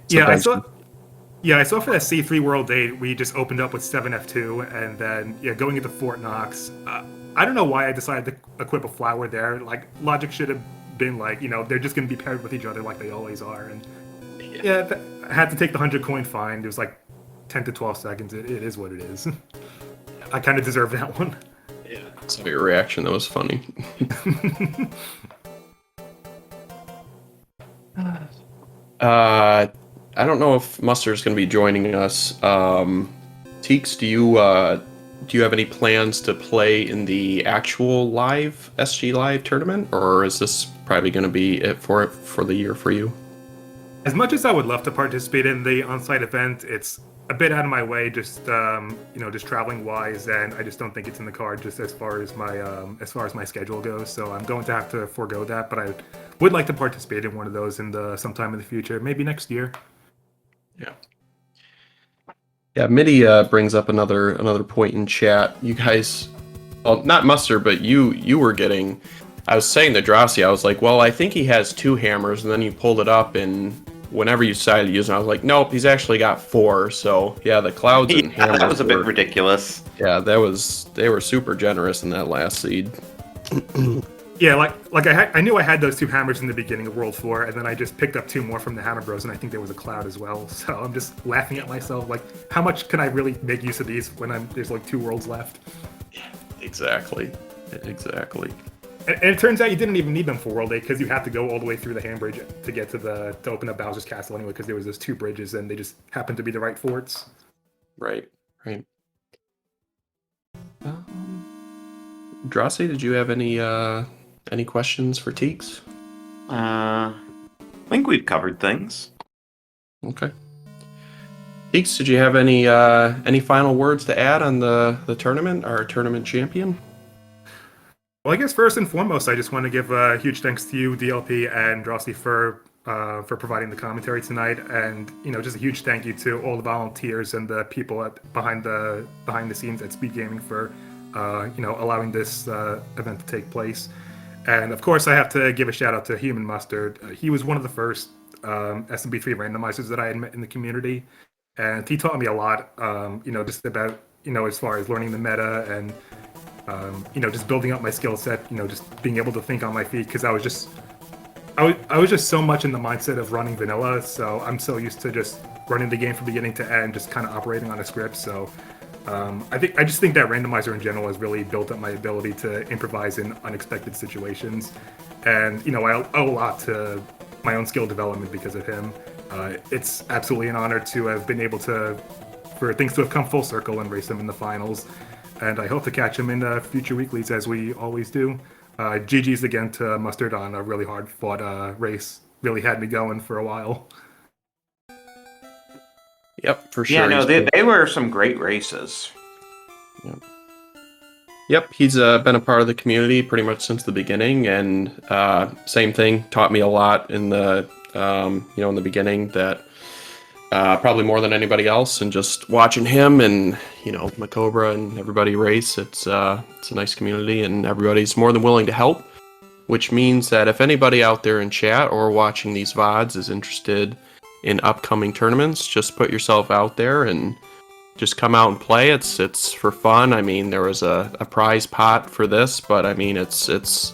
yeah, I saw for that C3 World 8, we just opened up with 7F2, and then going into Fort Knox. I don't know why I decided to equip a flower there. Like, logic should have been like, they're just going to be paired with each other like they always are. And I had to take the 100 coin fine. It was like 10 to 12 seconds. It is what it is. I kind of deserve that one. Yeah. saw your reaction. That was funny. I don't know if Mustard's going to be joining us. Teeks, do you have any plans to play in the actual live SG Live tournament, or is this probably going to be it for the year for you? As much as I would love to participate in the on-site event, it's a bit out of my way, just just traveling wise, and I just don't think it's in the card just as far as my schedule goes. So I'm going to have to forego that. But I would like to participate in one of those sometime in the future, maybe next year. Yeah. Yeah, Mitty brings up another point in chat. You guys, well, not Mustard, but you were getting. I was saying to Drossi, I was like, well, I think he has 2 hammers, and then you pulled it up, and whenever you decided to use them, I was like, nope, he's actually got 4. So yeah, the clouds and hammers. That was a bit ridiculous. Yeah, they were super generous in that last seed. Yeah, I knew I had those 2 hammers in the beginning of World 4, and then I just picked up 2 more from the Hammer Bros, and I think there was a cloud as well. So I'm just laughing at myself, like, how much can I really make use of these when there's like 2 worlds left? Yeah, exactly. And it turns out you didn't even need them for World 8 because you had to go all the way through the Ham Bridge to get to open up Bowser's Castle anyway, because there was those 2 bridges and they just happened to be the right forts. Right. Drossi, did you have any questions for Teeks? I think we've covered things. Okay. Teeks, did you have any final words to add on the tournament, our tournament champion? Well, I guess first and foremost, I just want to give a huge thanks to you, DLP, and Drossi for providing the commentary tonight, and just a huge thank you to all the volunteers and the people behind the scenes at SpeedGaming for allowing this event to take place. And of course, I have to give a shout out to HUmanMustard. He was one of the first SMB3 randomizers that I had met in the community, and he taught me a lot. Just about as far as learning the meta and just building up my skill set, just being able to think on my feet, because I was just so much in the mindset of running vanilla, so I'm so used to just running the game from beginning to end, just kind of operating on a script. So I just think that randomizer in general has really built up my ability to improvise in unexpected situations, and I owe a lot to my own skill development because of him. It's absolutely an honor to have been able for things to have come full circle and race him in the finals. And I hope to catch him in future weeklies, as we always do. GG's again to Mustard on a really hard-fought race. Really had me going for a while. Yep, for sure. Yeah, no, they were some great races. Yep, he's been a part of the community pretty much since the beginning, and same thing, taught me a lot in the in the beginning, that probably more than anybody else, and just watching him and Macobra and everybody race, it's a nice community, and everybody's more than willing to help, which means that if anybody out there in chat or watching these VODs is interested in upcoming tournaments, just put yourself out there and just come out and play. It's for fun. I mean, there was a prize pot for this, but I mean, it's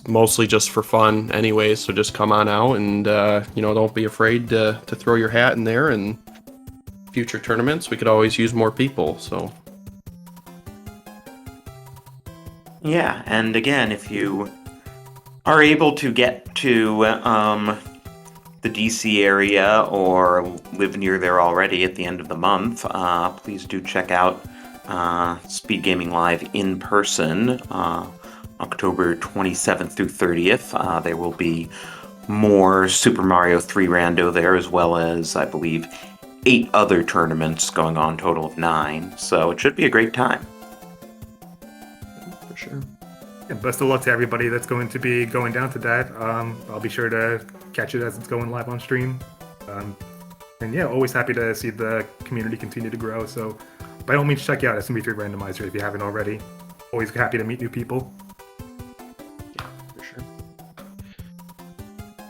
mostly just for fun anyway, so just come on out and don't be afraid to throw your hat in there, and future tournaments we could always use more people. So yeah, and again, if you are able to get to the DC area or live near there already at the end of the month, please do check out SpeedGaming Live in person, October 27th through 30th. There will be more Super Mario 3 Rando there, as well as, I believe, 8 other tournaments going on, total of 9. So it should be a great time. For sure. And best of luck to everybody that's going to be going down to that. I'll be sure to catch it as it's going live on stream. And yeah, always happy to see the community continue to grow. So by all means, check out SMB3 Randomzier if you haven't already. Always happy to meet new people. Yeah, for sure.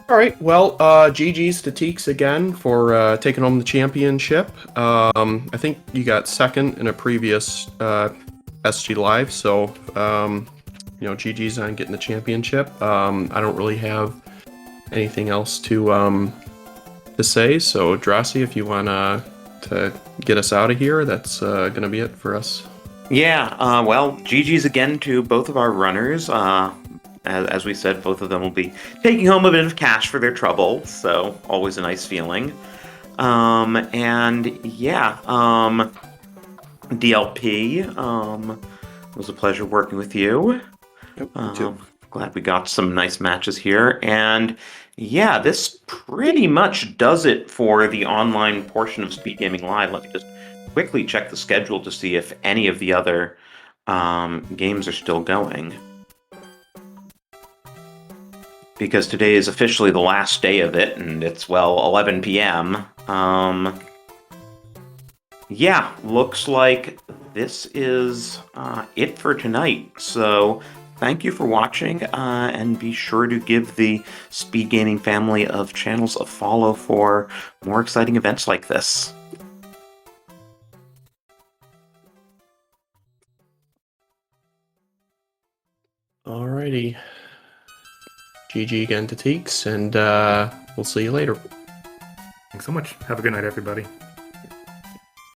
All right, well, GG's to Teeks again for taking home the championship. I think you got second in a previous SG Live, so GG's on getting the championship. I don't really have anything else to say, so Drossi, if you want to get us out of here, that's going to be it for us. Yeah, well, GG's again to both of our runners. As we said, both of them will be taking home a bit of cash for their trouble, so always a nice feeling. And yeah, DLP, it was a pleasure working with you. Yep, you too. Glad we got some nice matches here. And yeah, this pretty much does it for the online portion of Speed Gaming Live. Let me just quickly check the schedule to see if any of the other games are still going. Because today is officially the last day of it, and it's, well, 11 p.m. Yeah, looks like this is it for tonight. So thank you for watching, and be sure to give the Speed Gaming family of channels a follow for more exciting events like this. Alrighty. GG again to Teeks, and we'll see you later. Thanks so much. Have a good night, everybody.